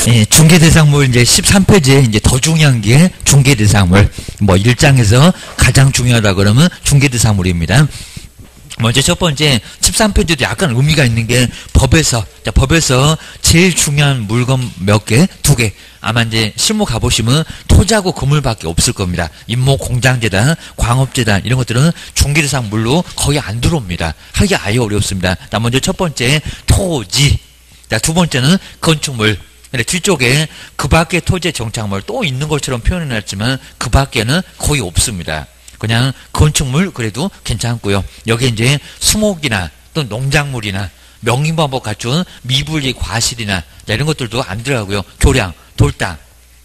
예, 중개대상물 이제 13페이지에 이제 더 중요한 게 중개대상물. 뭐 1장에서 가장 중요하다 그러면 중개대상물입니다. 먼저 첫 번째 13페이지도 약간 의미가 있는 게 법에서 제일 중요한 물건 몇 개? 2개. 아마 이제 실무 가보시면 토지하고 건물밖에 없을 겁니다. 임목 공장재단, 광업재단 이런 것들은 중개대상물로 거의 안 들어옵니다. 하기 아예 어렵습니다. 자, 먼저 첫 번째 토지. 자, 두 번째는 건축물. 근데 뒤쪽에 그 밖에 토지의 정착물 또 있는 것처럼 표현해놨지만 그 밖에는 거의 없습니다. 그냥 건축물 그래도 괜찮고요. 여기 이제 수목이나 또 농작물이나 명의방법 갖춘 미분리 과실이나 이런 것들도 안 들어가고요. 교량, 돌담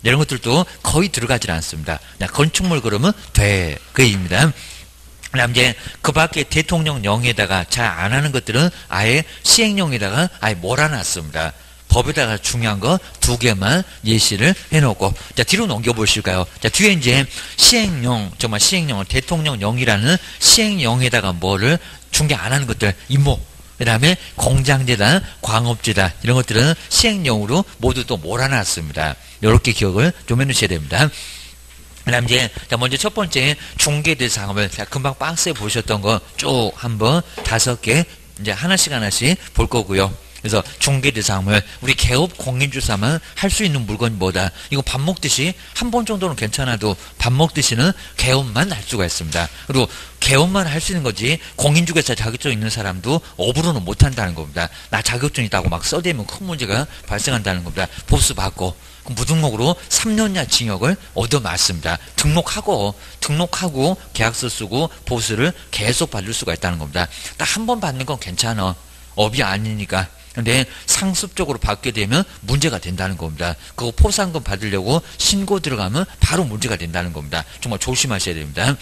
이런 것들도 거의 들어가질 않습니다. 건축물 그러면 돼. 그 얘기입니다. 그다음 이제 그 밖에 대통령령에다가 잘 안 하는 것들은 아예 시행령에다가 아예 몰아놨습니다. 법에다가 중요한 거 2개만 예시를 해놓고, 자, 뒤로 넘겨보실까요? 자, 뒤에 이제 시행령, 정말 시행령, 대통령령이라는 시행령에다가 뭐를 중개 안 하는 것들, 임목, 그 다음에 공장재단, 광업재단, 이런 것들은 시행령으로 모두 또 몰아놨습니다. 이렇게 기억을 좀 해놓으셔야 됩니다. 그 다음 이제, 자, 먼저 첫 번째 중개대상을, 자, 금방 박스에 보셨던 거 쭉 한번 5개, 이제 하나씩 볼 거고요. 그래서 중개대상물, 우리 개업 공인주사만 할 수 있는 물건이 뭐다? 이거 밥 먹듯이 한 번 정도는 괜찮아도 밥 먹듯이는 개업만 할 수가 있습니다. 그리고 개업만 할 수 있는 거지 공인중개사 자격증 있는 사람도 업으로는 못 한다는 겁니다. 나 자격증 있다고 막 써대면 큰 문제가 발생한다는 겁니다. 보수 받고 무등록으로 3년이나 징역을 얻어맞습니다. 등록하고 계약서 쓰고 보수를 계속 받을 수가 있다는 겁니다. 딱 한 번 받는 건 괜찮아. 업이 아니니까. 근데 상습적으로 받게 되면 문제가 된다는 겁니다. 그거 포상금 받으려고 신고 들어가면 바로 문제가 된다는 겁니다. 정말 조심하셔야 됩니다.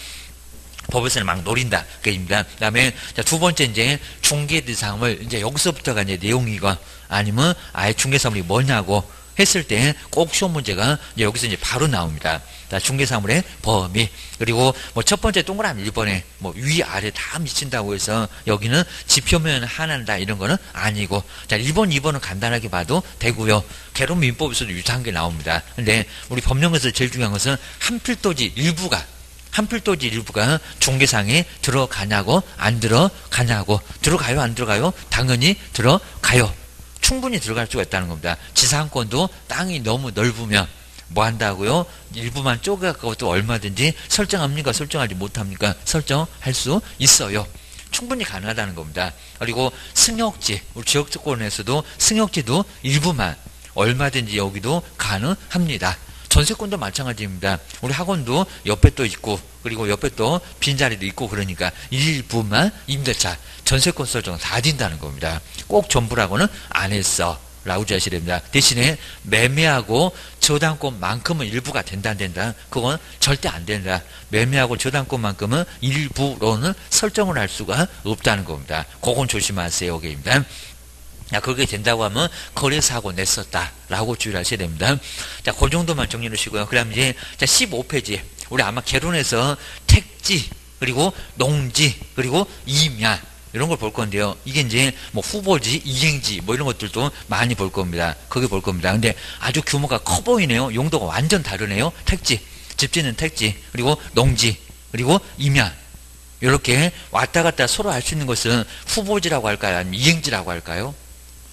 법에서는 막 노린다. 그입니다. 그 다음에, 자, 두 번째 이제 중개대상을 이제 여기서부터가 이제 내용이고 아니면 아예 중개사물이 뭐냐고 했을 때 꼭 시험 문제가 이제 여기서 이제 바로 나옵니다. 자, 중개사물의 범위. 그리고 뭐 첫 번째 동그라미 1번에 뭐 위아래 다 미친다고 해서 여기는 지표면 하나다 이런 거는 아니고, 자, 1번, 2번은 간단하게 봐도 되고요. 개론민법에서도 유사한 게 나옵니다. 근데 우리 법령에서 제일 중요한 것은 한 필도지 일부가 중개상에 들어가냐고 안 들어가냐고. 들어가요 안 들어가요? 당연히 들어가요. 충분히 들어갈 수가 있다는 겁니다. 지상권도 땅이 너무 넓으면 뭐 한다고요? 일부만 쪼개갖고 또 얼마든지 설정합니까? 설정하지 못합니까? 설정할 수 있어요. 충분히 가능하다는 겁니다. 그리고 승역지, 우리 지역주권에서도 승역지도 일부만 얼마든지 여기도 가능합니다. 전세권도 마찬가지입니다. 우리 학원도 옆에 또 있고 그리고 옆에 또 빈자리도 있고 그러니까 일부만 임대차, 전세권 설정 다 된다는 겁니다. 꼭 전부라고는 안 했어 라고 주셔야 됩니다. 대신에 매매하고 저당권만큼은 일부가 된다 안 된다? 그건 절대 안 된다. 매매하고 저당권만큼은 일부로는 설정을 할 수가 없다는 겁니다. 그건 조심하세요. 여기입니다. 야, 그렇게 된다고 하면 거래사고 냈었다라고 주의하셔야 됩니다. 자, 그 정도만 정리해 주시고요. 그 다음 이제, 자, 15페이지. 우리 아마 개론에서 택지, 그리고 농지, 그리고 임야, 이런 걸 볼 건데요. 이게 이제 뭐 후보지, 이행지, 뭐 이런 것들도 많이 볼 겁니다. 거기 볼 겁니다. 근데 아주 규모가 커 보이네요. 용도가 완전 다르네요. 택지, 집 짓는 택지, 그리고 농지, 그리고 임야. 이렇게 왔다 갔다 서로 할 수 있는 것은 후보지라고 할까요? 아니면 이행지라고 할까요?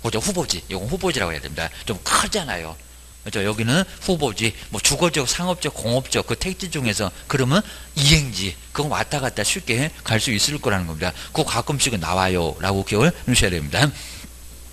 그죠? 후보지. 이건 후보지라고 해야 됩니다. 좀 크잖아요. 그죠? 여기는 후보지, 뭐 주거적, 상업적, 공업적 그 택지 중에서 그러면 이행지. 그건 왔다 갔다 쉽게 갈 수 있을 거라는 겁니다. 그거 가끔씩은 나와요. 라고 기억을 해주셔야 됩니다.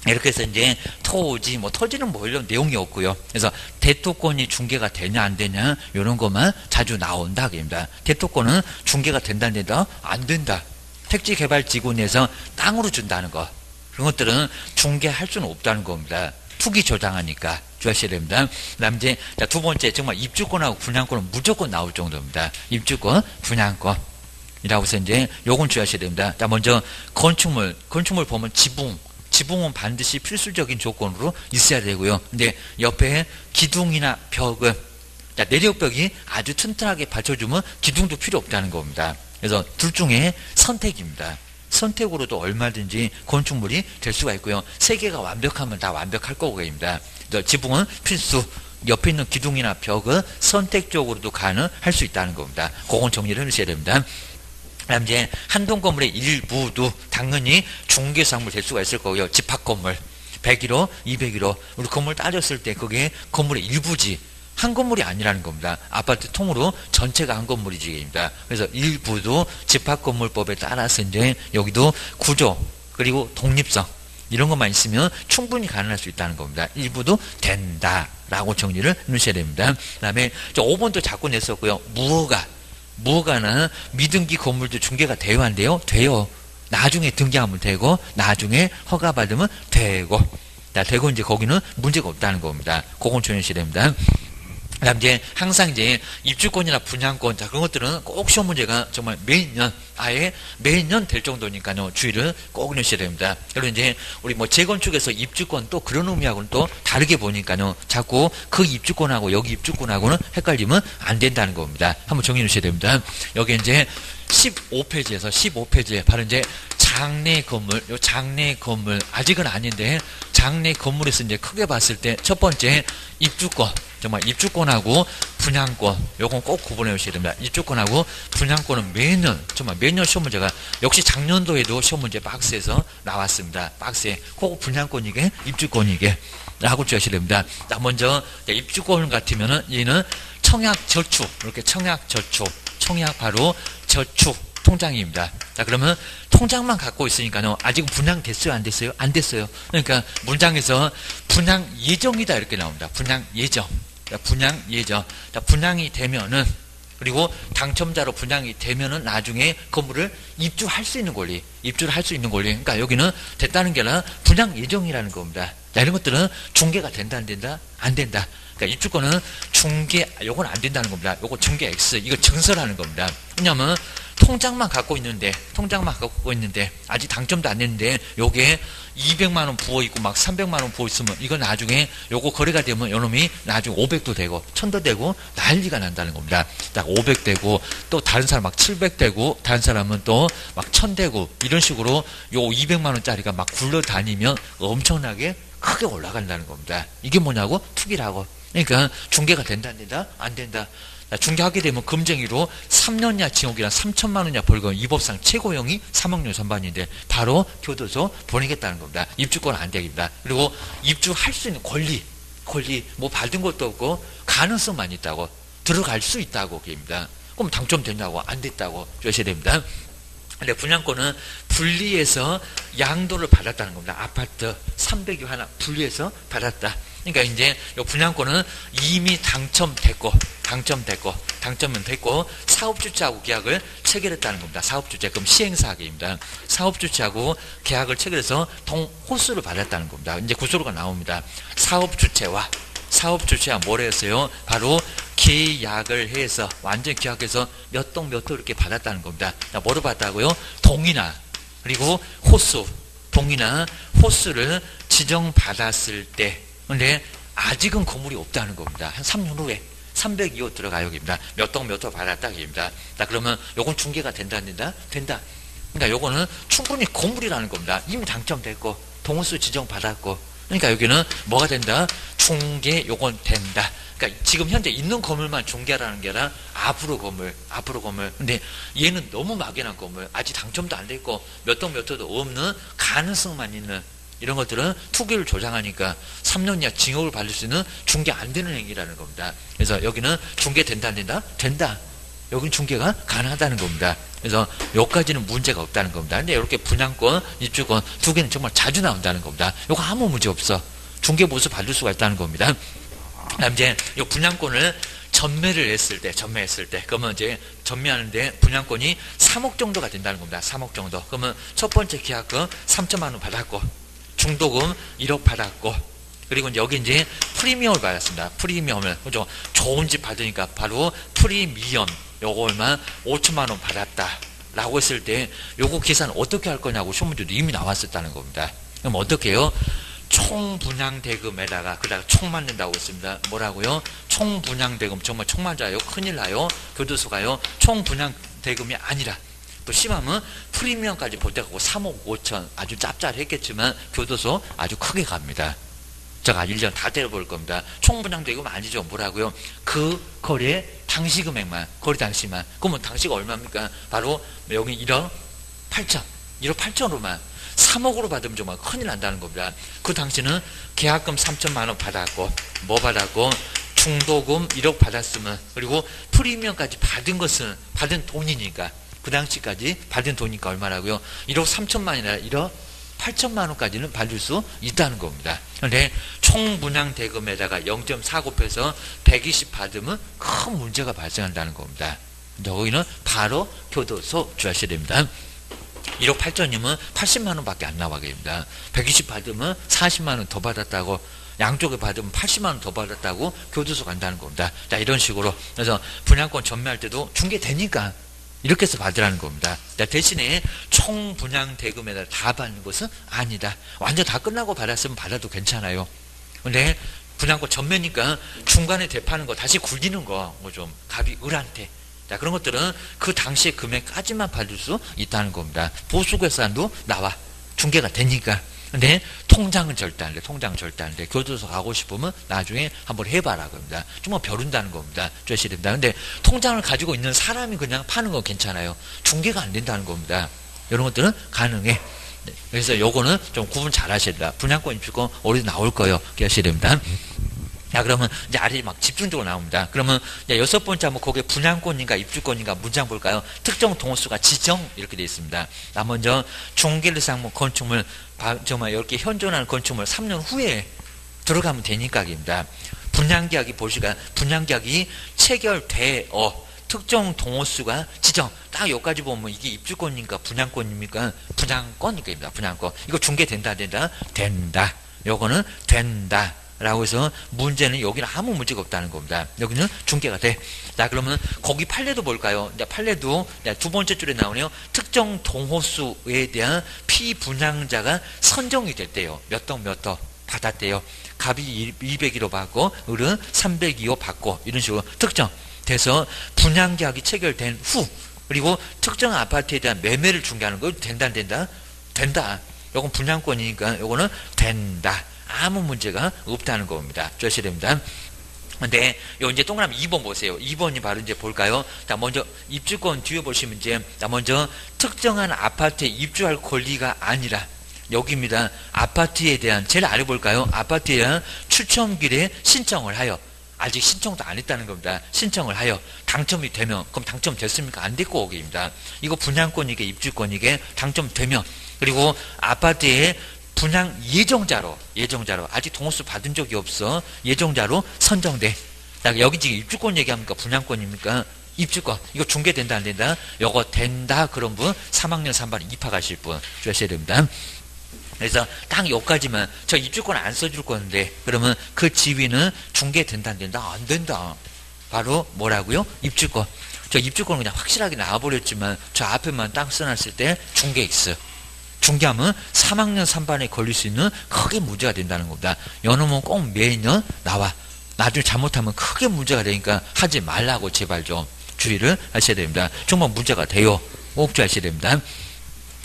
이렇게 해서 이제 토지, 뭐 토지는 뭐 이런 내용이 없고요. 그래서 대토권이 중개가 되냐 안 되냐 이런 것만 자주 나온다. 그입니다. 대토권은 중개가 된다는 데다 안 된다. 택지개발지구 내에서 땅으로 준다는 거. 그런 것들은 중개할 수는 없다는 겁니다. 투기 조장하니까 주의하셔야 됩니다. 그 다음 이제, 자, 두 번째, 정말 입주권하고 분양권은 무조건 나올 정도입니다. 입주권, 분양권. 이라고 해서 이제, 요건 주의하셔야 됩니다. 자, 먼저, 건축물 보면 지붕은 반드시 필수적인 조건으로 있어야 되고요. 근데 옆에 기둥이나 벽은, 자, 내력벽이 아주 튼튼하게 받쳐주면 기둥도 필요 없다는 겁니다. 그래서 둘 중에 선택입니다. 선택으로도 얼마든지 건축물이 될 수가 있고요. 세개가 완벽하면 다 완벽할 거고입니다. 지붕은 필수, 옆에 있는 기둥이나 벽은 선택적으로도 가능할 수 있다는 겁니다. 그건 정리를 해주셔야 됩니다. 그다음 이제 한동 건물의 일부도 당연히 중개상물 될 수가 있을 거고요. 집합 건물 101호, 201호 우리 건물 따졌을 때 그게 건물의 일부지 한 건물이 아니라는 겁니다. 아파트 통으로 전체가 한 건물이지입니다. 그래서 일부도 집합건물법에 따라서 이제 여기도 구조 그리고 독립성 이런 것만 있으면 충분히 가능할 수 있다는 겁니다. 일부도 된다라고 정리를 해주셔야 됩니다. 그 다음에 5번도 자꾸 냈었고요. 무허가나 미등기 건물도 중개가 돼요, 안 돼요? 돼요. 나중에 등기하면 되고 나중에 허가받으면 되고 되고 이제 거기는 문제가 없다는 겁니다. 그건 조심하셔야 됩니다. 그다음 이제 항상 이제 입주권이나 분양권 그런 것들은 꼭 시험 문제가 정말 매년 매년 될 정도니까요. 주의를 꼭 넣으셔야 됩니다. 그리고 이제 우리 뭐 재건축에서 입주권 또 그런 의미하고는 또 다르게 보니까요. 자꾸 그 입주권하고 여기 입주권하고는 헷갈리면 안 된다는 겁니다. 한번 정리해 주셔야 됩니다. 여기 이제 15페이지에서 15페이지에 바로 이제 장내 건물, 요 장내 건물 아직은 아닌데 장내 건물에서 이제 크게 봤을 때 첫 번째 입주권, 정말 입주권하고 분양권, 요건 꼭 구분해 주셔야 됩니다. 입주권하고 분양권은 정말 매년 시험 문제가 역시 작년도에도 시험 문제 박스에서 나왔습니다. 박스에 꼭 분양권이게 입주권이게 라고 주셔야 됩니다. 자, 먼저 입주권 같으면은 얘는 청약저축, 이렇게 청약 바로 저축 통장입니다. 자, 그러면 통장만 갖고 있으니까요. 아직 분양됐어요? 안 됐어요? 안 됐어요. 그러니까 문장에서 분양 예정이다 이렇게 나옵니다. 분양 예정. 분양 예정. 자, 분양이 되면은 그리고 당첨자로 분양이 되면은 나중에 건물을 입주할 수 있는 권리. 입주를 할 수 있는 권리. 그러니까 여기는 됐다는 게 아니라 분양 예정이라는 겁니다. 자, 이런 것들은 중개가 된다 안 된다? 안 된다. 그러니까 입주권은 중개, 요건 안 된다는 겁니다. 요거 중개 X, 이거 증설하는 겁니다. 왜냐면 통장만 갖고 있는데 아직 당첨도 안 됐는데 요게 200만원 부어있고 막 300만원 부어있으면 이거 나중에 요거 거래가 되면 요놈이 나중에 500도 되고 1000도 되고 난리가 난다는 겁니다. 딱 500 되고 또 다른 사람 막 700 되고 다른 사람은 또 막 1000 되고 이런 식으로 요 200만원짜리가 막 굴러다니면 엄청나게 크게 올라간다는 겁니다. 이게 뭐냐고? 투기라고. 그러니까 중개가 된다 안 된다? 안 된다. 중개하게 되면 금쟁이로 3년 이하 징역이랑 3천만 원 이하 벌금, 이 법상 최고형이 3억년 선반인데 바로 교도소 보내겠다는 겁니다. 입주권 안 되겠다. 그리고 입주할 수 있는 권리 뭐 받은 것도 없고 가능성만 있다고, 들어갈 수 있다고 얘기입니다. 그럼 당첨됐냐고? 안 됐다고 주셔야 됩니다. 근데 분양권은 분리해서 양도를 받았다는 겁니다. 아파트 300여 하나 분리해서 받았다. 그러니까 이제 이 분양권은 이미 당첨됐고 사업주체하고 계약을 체결했다는 겁니다. 사업주체, 그럼 시행사계입니다. 사업주체하고 계약을 체결해서 호수를 받았다는 겁니다. 이제 구조로가 나옵니다. 사업주체와 뭘 했어요? 바로 계약을 해서 완전 계약해서 몇 동 몇 호 이렇게 받았다는 겁니다. 뭐로 받았다고요? 동이나 그리고 호수, 동이나 호수를 지정받았을 때, 근데 아직은 건물이 없다는 겁니다. 한 3년 후에 302호 들어가요. 여기입니다. 몇 동 몇 호 받았다. 여기입니다. 자, 그러면 요건 중개가 된다, 안 된다? 된다. 그러니까 요거는 충분히 건물이라는 겁니다. 이미 당첨됐고, 동호수 지정받았고. 그러니까 여기는 뭐가 된다? 중개, 요건 된다. 그러니까 지금 현재 있는 건물만 중개라는 게 아니라 앞으로 건물. 근데 얘는 너무 막연한 건물. 아직 당첨도 안 됐고, 몇 동 몇 호도 없는 가능성만 있는 이런 것들은 투기를 조장하니까 3년 이하 징역을 받을 수 있는 중개 안 되는 행위라는 겁니다. 그래서 여기는 중개 된다 안 된다? 된다. 여기는 중개가 가능하다는 겁니다. 그래서 여기까지는 문제가 없다는 겁니다. 근데 이렇게 분양권, 입주권 두 개는 정말 자주 나온다는 겁니다. 이거 아무 문제 없어. 중개 보수 받을 수가 있다는 겁니다. 그다음 이제 이 분양권을 전매를 했을 때, 그러면 이제 전매하는데 분양권이 3억 정도가 된다는 겁니다. 3억 정도. 그러면 첫 번째 계약금 3천만 원 받았고, 중도금 1억 받았고, 그리고 여기 이제 프리미엄을 받았습니다. 프리미엄을. 그죠? 좋은 집 받으니까 바로 프리미엄. 요거 얼마? 5천만 원 받았다. 라고 했을 때, 요거 계산 어떻게 할 거냐고 시험문제도 이미 나왔었다는 겁니다. 그럼 어떻게 해요? 총분양대금에다가, 그다가 총 맞는다고 했습니다. 뭐라고요? 총분양대금. 정말 총 맞아요? 큰일 나요? 교도소 가요? 총분양대금이 아니라, 또 심하면 프리미엄까지 볼 때가 3억 5천 아주 짭짤했겠지만 교도소 아주 크게 갑니다. 제가 1년 다 때려볼 겁니다. 총분양도 이거 아니죠. 뭐라고요? 그 거래 당시 금액만, 거래 당시만. 그러면 당시가 얼마입니까? 바로 여기 1억 8천. 1억 8천으로만 3억으로 받으면 정말 큰일 난다는 겁니다. 그 당시는 계약금 3천만 원 받았고, 뭐 받았고, 중도금 1억 받았으면, 그리고 프리미엄까지 받은 것은, 받은 돈이니까, 그 당시까지 받은 돈이니까 얼마라고요? 1억 3천만이나 1억 8천만 원까지는 받을 수 있다는 겁니다. 그런데 총 분양 대금에다가 0.4 곱해서 120 받으면 큰 문제가 발생한다는 겁니다. 여기는 바로 교도소 주하셔야 됩니다. 1억 8천이면 80만 원밖에 안 나와게 됩니다. 120 받으면 40만 원 더 받았다고, 양쪽에 받으면 80만 원 더 받았다고 교도소 간다는 겁니다. 자, 이런 식으로. 그래서 분양권 전매할 때도 중개되니까 이렇게 해서 받으라는 겁니다. 대신에 총 분양 대금에다 다 받는 것은 아니다. 완전 다 끝나고 받았으면 받아도 괜찮아요. 근데 분양권 전매니까 중간에 대파는 거, 다시 굴리는 거, 뭐 좀 갑이 을한테. 자, 그런 것들은 그 당시의 금액까지만 받을 수 있다는 겁니다. 보수결산도 나와. 중개가 되니까. 근데 통장은 절대 안 돼. 통장은 절대 안 돼. 교도소 가고 싶으면 나중에 한번 해봐라 겁니다. 정말 벼른다는 겁니다. 주셔야 됩니다. 근데 통장을 가지고 있는 사람이 그냥 파는 건 괜찮아요. 중개가 안 된다는 겁니다. 이런 것들은 가능해. 네. 그래서 요거는 좀 구분 잘 하셔야 됩니다. 분양권 입주권 어디서 나올 거예요. 하셔야 됩니다. 자, 그러면 이제 아래 막 집중적으로 나옵니다. 그러면 이제 6번째 한번 거기에 분양권인가 입주권인가 문장 볼까요? 특정 동호수가 지정 이렇게 되어 있습니다. 나 먼저 중개대상 건축물 정말 이렇게 현존하는 건축물 3년 후에 들어가면 되니까입니다. 분양계약이 보시가 분양계약이 체결되어 특정 동호수가 지정 딱 여기까지 보면 이게 입주권입니까 분양권입니까? 분양권입니다. 분양권. 이거 중개된다 안 된다? 된다. 요거는 된다. 라고 해서 문제는 여기는 아무 문제가 없다는 겁니다. 여기는 중개가 돼. 자, 그러면 거기 판례도 볼까요? 판례도 두 번째 줄에 나오네요. 특정 동호수에 대한 피분양자가 선정이 됐대요. 몇 덕 받았대요. 갑이 200호 받고 을은 302호 받고 이런 식으로 특정 돼서 분양계약이 체결된 후 그리고 특정 아파트에 대한 매매를 중개하는 거 된다 안 된다? 된다. 이건 분양권이니까 이거는 된다. 아무 문제가 없다는 겁니다. 주셔야 됩니다. 근데 요 이제 동그라미 2번 보세요. 2번이 바로 이제 볼까요? 자, 먼저 입주권 뒤에 보시면 이제 자, 먼저 특정한 아파트에 입주할 권리가 아니라 여기입니다. 아파트에 대한 제일 아래 볼까요? 아파트에 대한 추첨길에 신청을 하여 아직 신청도 안 했다는 겁니다. 신청을 하여 당첨이 되면 그럼 당첨됐습니까? 안 됐고 오기입니다. 이거 분양권이게 입주권이게 당첨되면 그리고 아파트에 분양 예정자로 아직 동호수 받은 적이 없어 예정자로 선정돼. 여기 지금 입주권 얘기합니까? 분양권입니까? 입주권. 이거 중개된다 안 된다? 요거 된다 그런 분 3학년 3반 입학하실 분 주셔야 됩니다. 그래서 딱 여기까지만 저 입주권 안 써줄 건데 그러면 그 지위는 중개된다 안 된다? 안 된다. 바로 뭐라고요? 입주권. 저 입주권은 그냥 확실하게 나와버렸지만 저 앞에만 딱 써놨을 때 중개 X. 중개하면 3학년 3반에 걸릴 수 있는 크게 문제가 된다는 겁니다. 요놈은 꼭 매년 나와. 나중에 잘못하면 크게 문제가 되니까 하지 말라고 제발 좀 주의를 하셔야 됩니다. 정말 문제가 돼요. 꼭 주의하셔야 됩니다.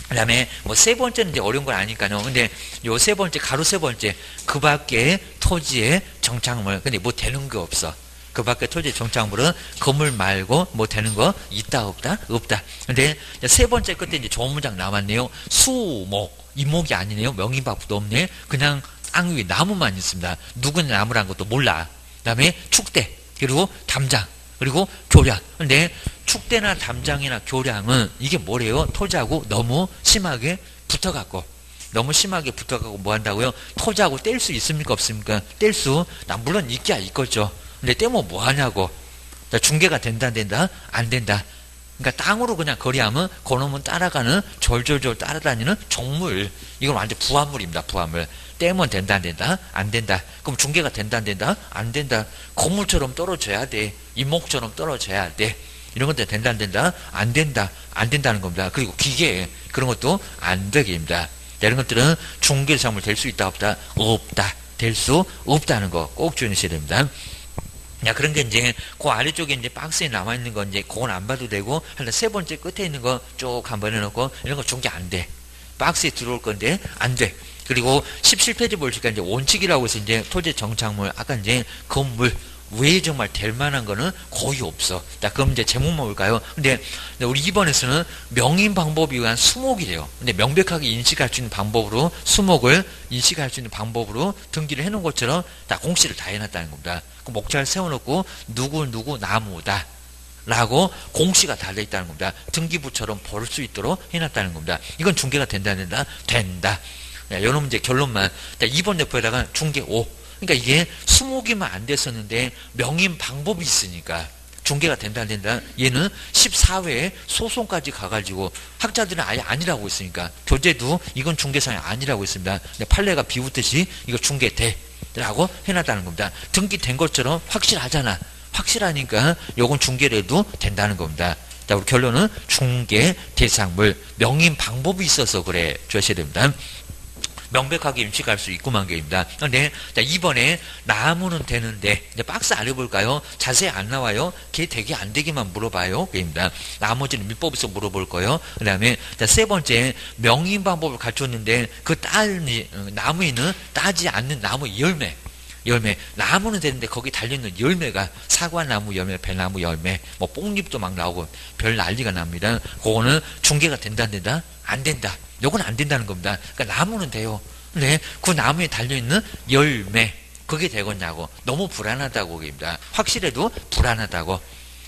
그 다음에 뭐 세 번째는 이제 어려운 건 아니까요. 근데 요 세 번째, 가로 세 번째, 그 밖에 토지의 정착물. 근데 뭐 되는 거 없어. 그 밖에 토지 정착물은 건물 말고 뭐 되는 거 있다 없다? 없다. 근데 세 번째 끝에 이제 좋은 문장 남았네요. 수목, 이목이 아니네요. 명인박부도 없네. 그냥 땅 위에 나무만 있습니다. 누구는 나무란 것도 몰라. 그 다음에 축대, 그리고 담장, 그리고 교량. 근데 축대나 담장이나 교량은 이게 뭐래요? 토지하고 너무 심하게 붙어갖고 뭐 한다고요? 토지하고 뗄 수 있습니까? 없습니까? 뗄 수, 물론 있기야 있겠죠. 근데 떼면 뭐 하냐고. 중개가 된다 안 된다? 안 된다. 그러니까 땅으로 그냥 거래하면 그놈은 따라가는 졸졸졸 따라다니는 종물. 이건 완전 부합물입니다. 부합물. 떼면 된다 안 된다? 안 된다. 그럼 중개가 된다 안 된다? 안 된다. 건물처럼 떨어져야 돼. 이목처럼 떨어져야 돼. 이런 것들 된다 안 된다? 안 된다. 안 된다는 겁니다. 그리고 기계 그런 것도 안 되게 됩니다. 이런 것들은 중개사물 될 수 있다 없다? 없다. 될 수 없다는 거 꼭 주의하셔야 됩니다. 야, 그런 게 이제, 그 아래쪽에 이제 박스에 남아있는 거 이제, 그건 안 봐도 되고, 하여튼 세 번째 끝에 있는 거 쭉 한번 해놓고, 이런 거 중계 안 돼. 박스에 들어올 건데, 안 돼. 그리고 17페이지 보시니까 이제 원칙이라고 해서 이제 토지 정착물, 아까 이제 건물, 왜 정말 될 만한 거는 거의 없어. 자, 그럼 이제 제목만 볼까요? 근데 우리 2번에서는 명인 방법에 의한 수목이래요. 근데 명백하게 인식할 수 있는 방법으로, 수목을 인식할 수 있는 방법으로 등기를 해놓은 것처럼 다 공시를 다 해놨다는 겁니다. 그 목차를 세워놓고 누구 나무다 라고 공시가 달려있다는 겁니다. 등기부처럼 볼 수 있도록 해놨다는 겁니다. 이건 중개가 된다 안 된다? 된다. 이런 문제 결론만. 2번 옆에다가 중개 5. 그러니까 이게 수목이면 안 됐었는데 명인 방법이 있으니까 중개가 된다 안 된다. 얘는 14회에 소송까지 가가지고 학자들은 아예 아니라고 했으니까 교재도 이건 중개상이 아니라고 했습니다. 근데 판례가 비웃듯이 이거 중개돼 라고 해놨다는 겁니다. 등기된 것처럼 확실하잖아. 확실하니까 요건 중개를 해도 된다는 겁니다. 자, 우리 결론은 중개 대상물 명인 방법이 있어서 그래 주셔야 됩니다. 명백하게 인식할 수 있구만 게입니다. 근데 자, 2번에 나무는 되는데 이제 박스 아래 볼까요? 자세히 안 나와요. 걔 되게 안 되기만 물어봐요. 게입니다. 나머지는 민법에서 물어볼 거예요. 그 다음에 세 번째 명인 방법을 갖췄는데 그 나무에는 따지 않는 나무 열매. 나무는 되는데 거기 달려있는 열매가 사과나무 열매, 배나무 열매, 뭐 뽕잎도 막 나오고 별 난리가 납니다. 그거는 중개가 된다 안 된다? 안 된다. 요건 안 된다는 겁니다. 그러니까 나무는 돼요. 근데 그 나무에 달려있는 열매 그게 되겠냐고. 너무 불안하다고 그럽니다. 확실해도 불안하다고.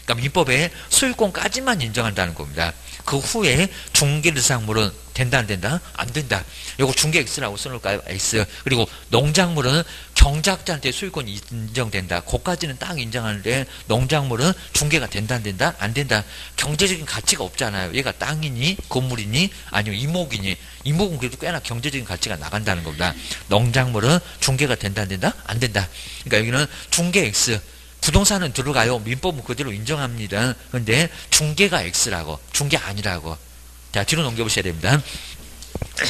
그러니까 민법에 소유권까지만 인정한다는 겁니다. 그 후에 중개대상물은 된다 안 된다? 안 된다. 요거 중개 X라고 써놓을까요? X. 그리고 농작물은 경작자한테 소유권이 인정된다. 그까지는 딱 인정하는데 농작물은 중개가 된다 안 된다? 안 된다. 경제적인 가치가 없잖아요. 얘가 땅이니 건물이니 아니면 이목이니. 이목은 그래도 꽤나 경제적인 가치가 나간다는 겁니다. 농작물은 중개가 된다 안 된다? 안 된다. 그러니까 여기는 중개 X. 부동산은 들어가요. 민법은 그대로 인정합니다. 그런데 중개가 X라고. 중개 아니라고. 자, 뒤로 넘겨보셔야 됩니다.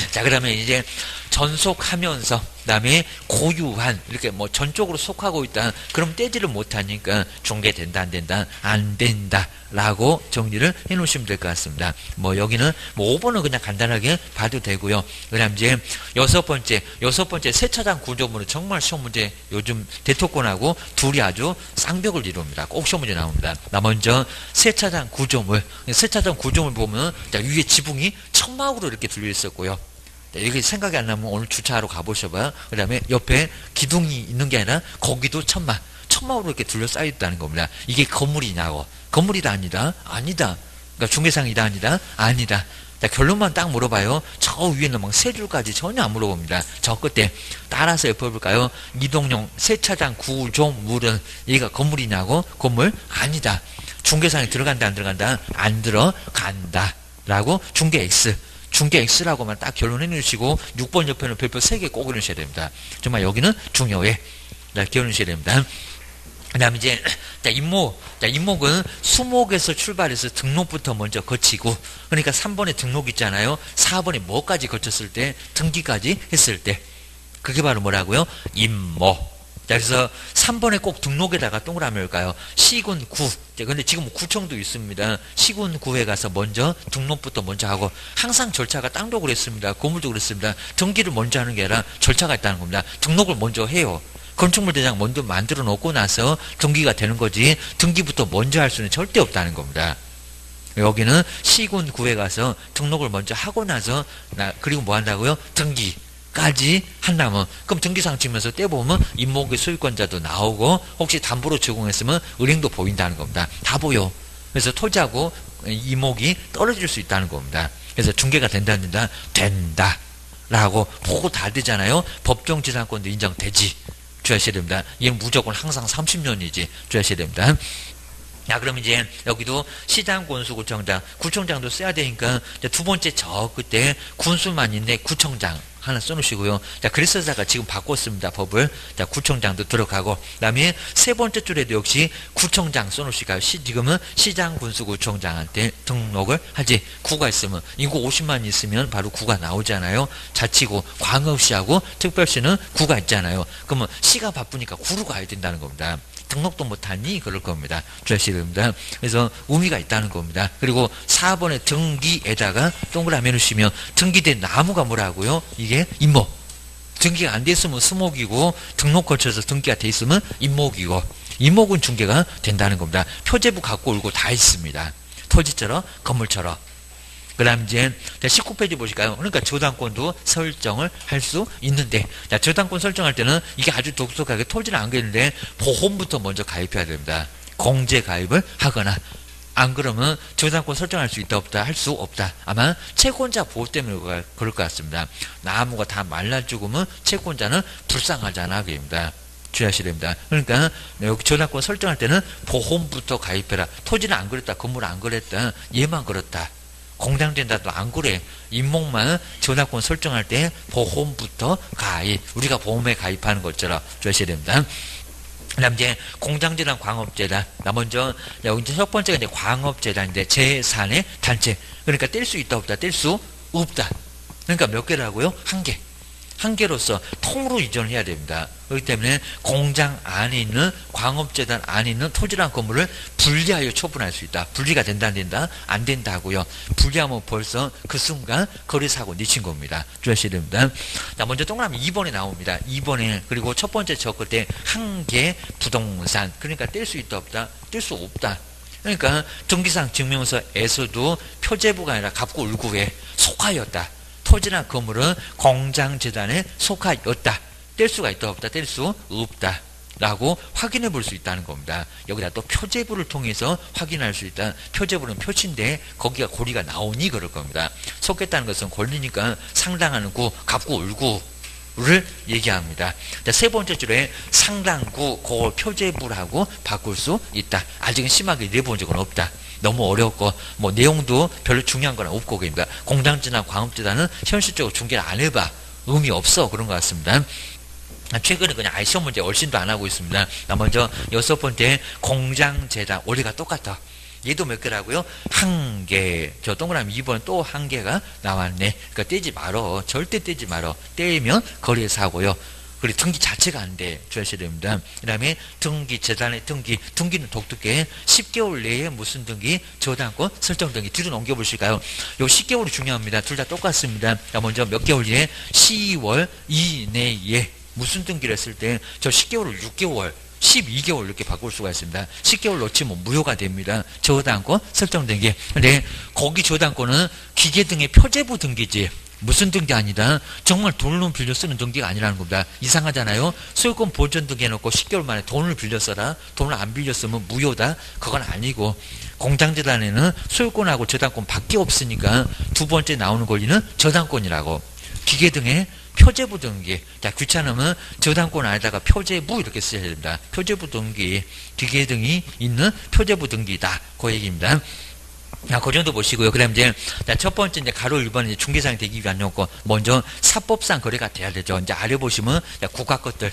자, 그러면 이제 전속하면서, 그 다음에 고유한, 이렇게 뭐 전적으로 속하고 있다. 그럼 떼지를 못하니까 중개된다, 안 된다? 안 된다. 라고 정리를 해 놓으시면 될 것 같습니다. 뭐 여기는 뭐 5번은 그냥 간단하게 봐도 되고요. 그 다음 이제 여섯 번째 세차장 구조물은 정말 시험 문제 요즘 대토권하고 둘이 아주 쌍벽을 이룹니다. 꼭 시험 문제 나옵니다. 먼저 세차장 구조물 보면 위에 지붕이 천막으로 이렇게 둘려 있었고요. 이게 생각이 안 나면 오늘 주차하러 가보셔봐요. 그 다음에 옆에 기둥이 있는 게 아니라 거기도 천막으로 이렇게 둘러싸여 있다는 겁니다. 이게 건물이냐고. 건물이다 아니다? 아니다. 그러니까 중개상이다 아니다? 아니다. 자, 결론만 딱 물어봐요. 저 위에는 막 세 줄까지 전혀 안 물어봅니다. 저 끝에 따라서 옆에 볼까요? 이동용 세차장 구조물은 얘가 건물이냐고? 건물? 아니다. 중개상에 들어간다 안 들어간다? 안 들어간다. 라고 중개 X. 중개 X라고만 딱 결론해 놓으시고 6번 옆에는 별표 3개 꼭 해놓으셔야 됩니다. 정말 여기는 중요해. 기억해 놓으셔야 됩니다. 그 다음에 이제 임목은 수목에서 출발해서 등록부터 먼저 거치고 그러니까 3번에 등록 있잖아요. 4번에 뭐까지 거쳤을 때 등기까지 했을 때 그게 바로 뭐라고요? 임목. 자, 그래서 3번에 꼭 등록에다가 동그라미 올까요? 시군 9. 근데 지금 구청도 있습니다. 시군 9에 가서 먼저 등록부터 먼저 하고 항상 절차가 땅도 그랬습니다. 건물도 그랬습니다. 등기를 먼저 하는 게 아니라 절차가 있다는 겁니다. 등록을 먼저 해요. 건축물 대장 먼저 만들어 놓고 나서 등기가 되는 거지 등기부터 먼저 할 수는 절대 없다는 겁니다. 여기는 시군 9에 가서 등록을 먼저 하고 나서 그리고 뭐 한다고요? 등기까지 한다면 그럼 등기상 치면서 떼보면 임목의 소유권자도 나오고 혹시 담보로 제공했으면 은행도 보인다는 겁니다. 다 보여. 그래서 토지하고 임목이 떨어질 수 있다는 겁니다. 그래서 중개가 된다 안 된다? 된다. 라고 보고 다 되잖아요. 법정지상권도 인정되지. 주하셔야 됩니다. 얘는 무조건 항상 30년이지. 주하셔야 됩니다. 자, 그럼 이제 여기도 시장 군수 구청장도 써야 되니까 두 번째 저 끝에 군수만 있네 구청장 하나 써놓으시고요. 자, 그래서다가 지금 바꿨습니다. 법을. 자, 구청장도 들어가고. 그 다음에 세 번째 줄에도 역시 구청장 써놓으시고요. 지금은 시장 군수 구청장한테 등록을 하지. 구가 있으면, 인구 50만 있으면 바로 구가 나오잖아요. 자치구, 광역시하고 특별시는 구가 있잖아요. 그러면 시가 바쁘니까 구로 가야 된다는 겁니다. 등록도 못하니 그럴 겁니다. 주하셔야 됩니다. 그래서 의미가 있다는 겁니다. 그리고 4번의 등기에다가 동그라미 해놓으시면 등기된 나무가 뭐라고요? 이게 임목. 등기가 안 돼 있으면 수목이고 등록 거쳐서 등기가 돼 있으면 임목이고 임목은 중개가 된다는 겁니다. 표제부 갖고 올고 다 있습니다. 토지처럼 건물처럼. 그 다음 이제 19페이지 보실까요? 그러니까 저당권도 설정을 할 수 있는데, 자, 저당권 설정할 때는 이게 아주 독특하게 토지를 안 그리는데 보험부터 먼저 가입해야 됩니다. 공제 가입을 하거나, 안 그러면 저당권 설정할 수 있다 없다 할 수 없다. 아마 채권자 보호 때문에 그럴 것 같습니다. 나무가 다 말라 죽으면 채권자는 불쌍하잖아. 그입니다. 주의하셔야 됩니다. 그러니까 여기 저당권 설정할 때는 보험부터 가입해라. 토지는 안 그랬다. 건물 안 그랬다. 얘만 그렇다. 공장된다도 안 그래. 임목만 저당권 설정할 때 보험부터 가입. 우리가 보험에 가입하는 것처럼 주의하셔야 됩니다. 그 다음 이제 공장재단, 광업재단. 먼저 여기 이제 첫 번째가 이제 광업재단인데 재산의 단체. 그러니까 뗄 수 있다 없다. 뗄 수 없다. 그러니까 몇 개라고요? 한 개. 한 개로서 통으로 이전을 해야 됩니다. 그렇기 때문에 공장 안에 있는 광업재단 안에 있는 토지랑 건물을 분리하여 처분할 수 있다. 분리가 된다 안 된다? 안 된다고요. 분리하면 벌써 그 순간 거래사고 니친 겁니다. 주의하셔야 됩니다. 자, 먼저 동그라미 2번에 나옵니다. 2번에 그리고 첫 번째 적을 때 한 개 부동산. 그러니까 뗄 수 있다 없다? 뗄 수 없다. 그러니까 등기상 증명서에서도 표제부가 아니라 갑구을구에 속하였다. 토지나 건물은 공장재단에 속하였다. 뗄 수가 있다 없다? 뗄 수 없다. 라고 확인해 볼 수 있다는 겁니다. 여기다 또 표제부를 통해서 확인할 수 있다. 표제부는 표치인데 거기가 고리가 나오니 그럴 겁니다. 속했다는 것은 권리니까 상당하는 구, 갑구을구를 얘기합니다. 자, 세 번째 줄에 상당구, 그걸 표제부라고 바꿀 수 있다. 아직은 심하게 내본 적은 없다. 너무 어렵고 뭐 내용도 별로 중요한 건 없고 그입니다. 공장재단, 광업재단은 현실적으로 중개를 안 해봐 의미 없어 그런 것 같습니다. 최근에 그냥 아예 시험 문제 얼씬도 안 하고 있습니다. 먼저 여섯 번째 공장재단 원리가 똑같아. 얘도 몇 개라고요? 한 개. 저 동그라미 2번 또 한 개가 나왔네. 그러니까 떼지 말어. 절대 떼지 말어. 떼면 거래사고요. 그리고 등기 자체가 안 돼. 주의하셔야 됩니다. 그 다음에 등기, 재단의 등기는 독특해. 10개월 내에 무슨 등기? 저당권 설정 등기. 뒤로 넘겨보실까요? 요 10개월이 중요합니다. 둘 다 똑같습니다. 자, 먼저 몇 개월 뒤에 10월 이내에 무슨 등기를 했을 때 저 10개월을 6개월 12개월 이렇게 바꿀 수가 있습니다. 10개월 놓치면 무효가 됩니다. 저당권 설정 등기. 근데 거기 저당권은 기계 등의 표제부 등기지. 무슨 등기 아니다. 정말 돈을 빌려 쓰는 등기가 아니라는 겁니다. 이상하잖아요. 소유권 보전 등기 해놓고 10개월 만에 돈을 빌려 써라. 돈을 안 빌려 쓰면 무효다. 그건 아니고 공장재단에는 소유권하고 저당권 밖에 없으니까 두 번째 나오는 권리는 저당권이라고. 기계 등의 표제부 등기. 자, 귀찮으면 저당권 안에다가 표제부 이렇게 쓰셔야 됩니다. 표제부 등기. 기계 등이 있는 표제부 등기다. 그 얘기입니다. 자, 그 정도 보시고요. 그 다음 이제, 자, 첫 번째 이제 가로 1번은 이제 중개상이 되기 위한 요건. 먼저 사법상 거래가 돼야 되죠. 이제 아래 보시면, 자, 국가 것들.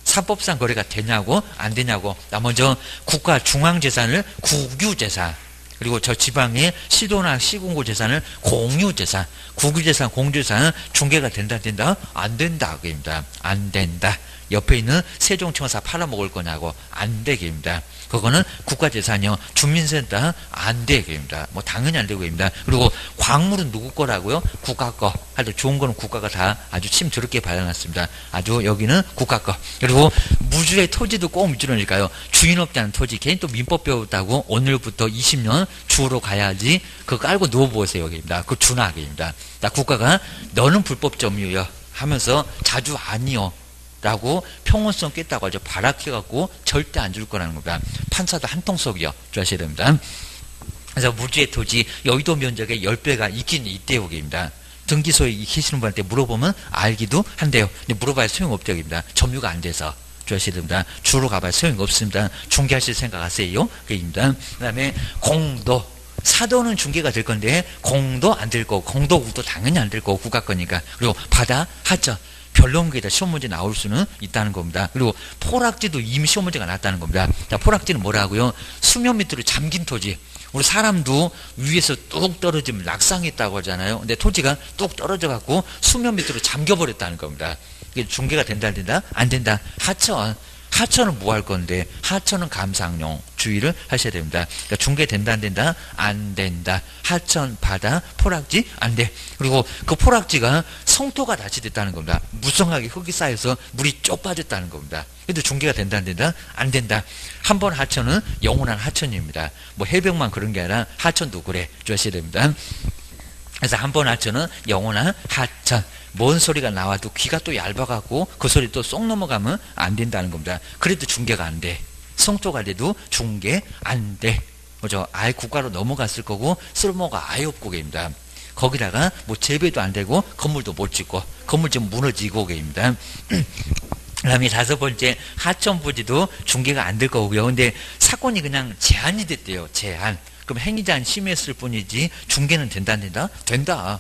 사법상 거래가 되냐고, 안 되냐고. 자, 먼저 국가 중앙재산을 국유재산. 그리고 저 지방의 시도나 시군구 재산을 공유재산. 국유재산, 공유재산은 중개가 된다, 안 된다. 그입니다. 안 된다. 옆에 있는 세종청사 팔아먹을 거냐고. 안 되게입니다. 그거는 국가재산이요. 주민센터 안 되게입니다. 뭐 당연히 안 되고입니다. 그리고 광물은 누구 거라고요? 국가 거. 하여튼 좋은 거는 국가가 다 아주 침 더럽게 발라놨습니다. 아주 여기는 국가 거. 그리고 무주의 토지도 꼭 밑줄어질까요? 주인 없지 않은 토지. 개인 또 민법 배웠다고 오늘부터 20년 주로 가야지. 그거 깔고 누워보세요. 여기입니다. 그 준하게입니다. 국가가 너는 불법점이요 하면서 자주 아니요. 라고 평온성 깼다고 아주 발악해갖고 절대 안 줄 거라는 겁니다. 판사도 한통속이요. 주의하셔야 됩니다. 그래서 무주의 토지 여의도 면적의 10배가 있긴 있대요. 여기입니다. 등기소에 계시는 분한테 물어보면 알기도 한대요. 근데 물어봐야 소용없대요입니다. 점유가 안 돼서. 주의하셔야 됩니다. 주로 가봐야 소용이 없습니다. 중개하실 생각하세요. 그입니다. 그 다음에 공도. 사도는 중개가 될 건데 공도 안 될 거고 공도국도 당연히 안 될 거고 국가 거니까. 그리고 바다 하천. 별로 게다 시험 문제 나올 수는 있다는 겁니다. 그리고 포락지도 이미 시험 문제가 났다는 겁니다. 자, 포락지는 뭐라고요? 수면 밑으로 잠긴 토지. 우리 사람도 위에서 뚝 떨어지면 낙상했다고 하잖아요. 근데 토지가 뚝 떨어져 갖고 수면 밑으로 잠겨버렸다는 겁니다. 이게 중개가 된다 안 된다? 안 된다. 하천. 하천은 뭐 할 건데 하천은 감상용 주의를 하셔야 됩니다. 그러니까 중개된다 안 된다? 안 된다. 하천, 바다, 포락지 안 돼. 그리고 그 포락지가 성토가 다시 됐다는 겁니다. 무성하게 흙이 쌓여서 물이 쪽 빠졌다는 겁니다. 그래도 중개가 된다 안 된다? 안 된다. 한 번 하천은 영원한 하천입니다. 뭐 해병만 그런 게 아니라 하천도 그래. 주셔야 됩니다. 그래서 한 번 하천은 영원한 하천. 뭔 소리가 나와도 귀가 또 얇아갖고 그 소리 또 쏙 넘어가면 안 된다는 겁니다. 그래도 중개가 안 돼. 성토가 돼도 중개 안 돼. 그죠? 아예 국가로 넘어갔을 거고 쓸모가 아예 없고 계십니다. 거기다가 뭐 재배도 안 되고 건물도 못 짓고 건물 좀 무너지고 계십니다. 그다음에 5번째 하천 부지도 중개가 안 될 거고요. 근데 사건이 그냥 제한이 됐대요. 제한. 그럼 행위자는 심했을 뿐이지 중개는 된다 안 된다? 된다.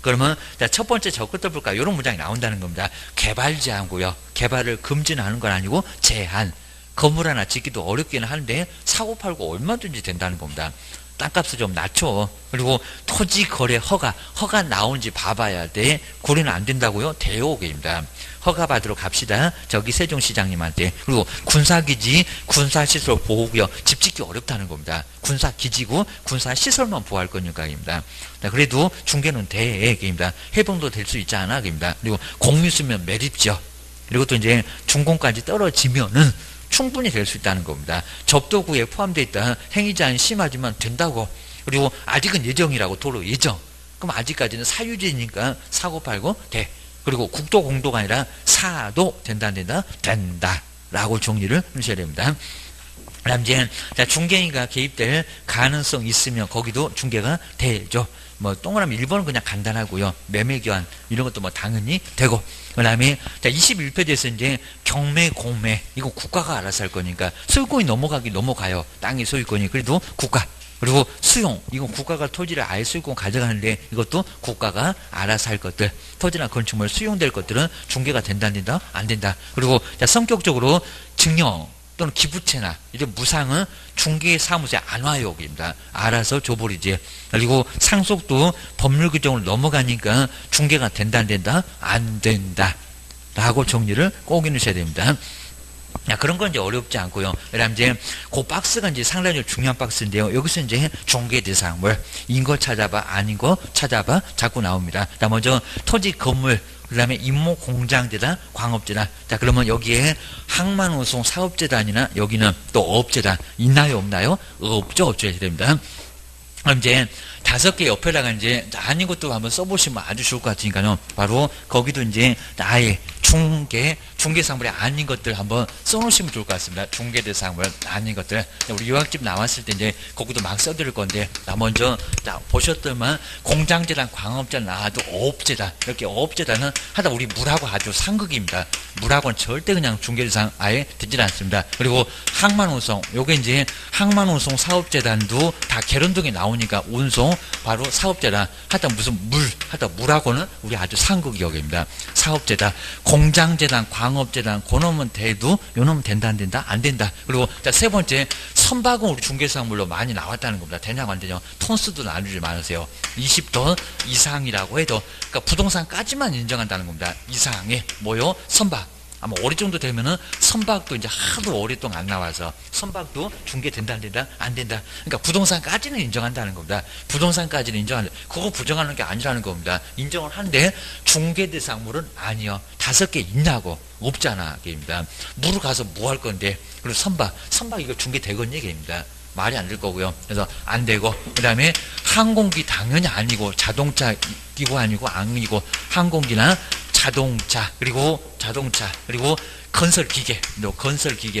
그러면 첫 번째 저 끝을 볼까요? 이런 문장이 나온다는 겁니다. 개발 제한고요. 개발을 금지는 하는 건 아니고 제한. 건물 하나 짓기도 어렵기는 한데 사고 팔고 얼마든지 된다는 겁니다. 땅값을 좀 낮춰. 그리고 토지 거래 허가 나온지 봐봐야 돼. 고려는 안 된다고요? 대오계입니다. 허가 받으러 갑시다. 저기 세종시장님한테. 그리고 군사기지, 군사시설 보호구역 집 짓기 어렵다는 겁니다. 군사기지고 군사시설만 보호할 거니까입니다. 그래도 중개는 대계입니다. 해병도 될 수 있지 않아? 입니다. 그리고 공유 쓰면 매립지역. 그리고 또 이제 중공까지 떨어지면은 충분히 될 수 있다는 겁니다. 접도구에 포함되어 있다. 행위자는 심하지만 된다고. 그리고 아직은 예정이라고 도로 예정. 그럼 아직까지는 사유지니까 사고 팔고 돼. 그리고 국도 공도가 아니라 사도 된다 안 된다? 된다. 라고 정리를 하셔야 됩니다. 그다음 이제 중개인가 개입될 가능성 있으면 거기도 중개가 되죠. 뭐 동그라미 1번은 그냥 간단하고요. 매매교환 이런 것도 뭐 당연히 되고. 그다음에 21페이지에서 이제 경매 공매 이거 국가가 알아서 할 거니까 소유권이 넘어가요. 땅이 소유권이. 그래도 국가. 그리고 수용 이건 국가가 토지를 아예 소유권 가져가는데 이것도 국가가 알아서 할 것들. 토지나 건축물 수용될 것들은 중개가 된다 안 된다? 안 된다. 그리고 성격적으로 증여 또는 기부채나 이제 무상은 중개사무소에 안 와요. 입니다. 알아서 줘버리지. 그리고 상속도 법률 규정을 넘어가니까 중개가 된다 안 된다? 안 된다. 라고 정리를 꼭 해놓으셔야 됩니다. 그런 건 이제 어렵지 않고요. 그다음 이제 그 박스가 이제 상당히 중요한 박스인데요. 여기서 이제 중개 대상물 인거 찾아봐 아닌 거 찾아봐 자꾸 나옵니다. 자 먼저 토지 건물 그 다음에 임모 공장재단 광업재단. 자 그러면 여기에 항만운송 사업재단이나 여기는 또 어업재단 있나요 없나요? 없죠. 해야 됩니다. 그럼 이제 5개 옆에다가 이제 아닌 것도 한번 써보시면 아주 좋을 것 같으니까요. 바로 거기도 이제 아예 중개사물이 아닌 것들 한번 써놓으시면 좋을 것 같습니다. 중개대상물 아닌 것들. 우리 유학집 나왔을 때 이제 거기도 막 써드릴 건데, 먼저 보셨더만 공장재단, 광업재단 나와도 어업재단. 이렇게 어업재단은 하다 우리 물하고 아주 상극입니다. 물하고는 절대 그냥 중개대상 아예 되질 않습니다. 그리고 항만운송, 요게 이제 항만운송 사업재단도 다 개론등에 나오니까 운송 바로 사업재단. 하다 무슨 하다 물하고는 우리 아주 상극 격입니다. 사업재단, 공장재단, 광업재단, 그놈은 돼도 요놈은 된다 안 된다? 안 된다. 그리고 세 번째 선박은 우리 중개사물로 많이 나왔다는 겁니다. 되냐고 안 되냐고. 톤수도 나누지 마세요. 20톤 이상이라고 해도 그러니까 부동산까지만 인정한다는 겁니다. 이상의 뭐요? 선박. 아마 올해 정도 되면은 선박도 이제 하도 오랫동안 안 나와서 선박도 중개된다 안 된다? 안 된다. 그러니까 부동산까지는 인정한다는 겁니다. 부동산까지는 인정한다. 그거 부정하는 게 아니라는 겁니다. 인정을 하는데 중개대상물은 아니요. 5개 있냐고. 없잖아. 게임입니다. 물을 가서 뭐 할 건데. 그리고 선박 이거 중개되겠니? 게임입니다. 말이 안 될 거고요. 그래서 안 되고. 그 다음에 항공기 당연히 아니고 자동차 기구 아니고 아니고 항공기나 자동차 그리고 건설 기계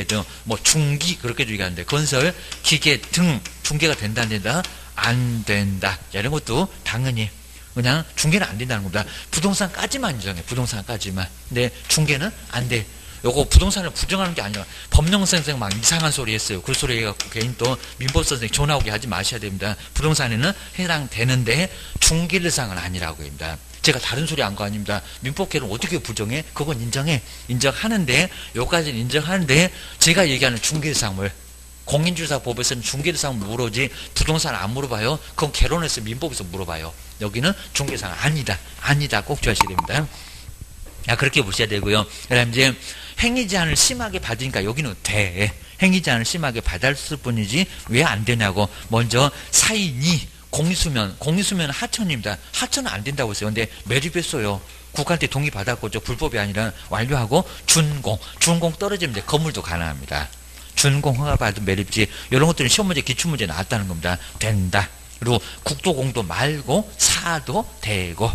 등 뭐 중기 그렇게 얘기하는데 건설 기계 등 중개가 된다 안 된다? 안 된다. 이런 것도 당연히 그냥 중개는 안 된다는 겁니다. 부동산까지만 인정해. 부동산까지만. 근데 중개는 안 돼. 요거 부동산을 부정하는 게 아니라 법령 선생 막 이상한 소리 했어요. 그 소리 해갖고 개인 또 민법 선생 전화 오게 하지 마셔야 됩니다. 부동산에는 해당되는데 중개대상은 아니라고 합니다. 제가 다른 소리 한 거 아닙니다. 민법계는 어떻게 부정해? 그건 인정하는데 요까지는 인정하는데 제가 얘기하는 중개대상물 공인중개사법에서는 중개대상물 물어지 부동산 안 물어봐요. 그건 개론에서 민법에서 물어봐요. 여기는 중개대상 아니다 꼭 조하셔야 됩니다. 그렇게 보셔야 되고요. 그다음 이제 행위 제한을 심하게 받으니까 여기는 돼. 행위 제한을 심하게 받았을 뿐이지 왜 안 되냐고. 먼저 사인이 공유수면 하천입니다. 하천은 안 된다고 했어요. 근데 매립했어요. 국가한테 동의받았고 불법이 아니라 완료하고 준공 떨어지면 이제 건물도 가능합니다. 준공 허가받은 매립지 이런 것들은 시험 문제 기출문제 나왔다는 겁니다. 된다. 그리고 국도공도 말고 사도 되고,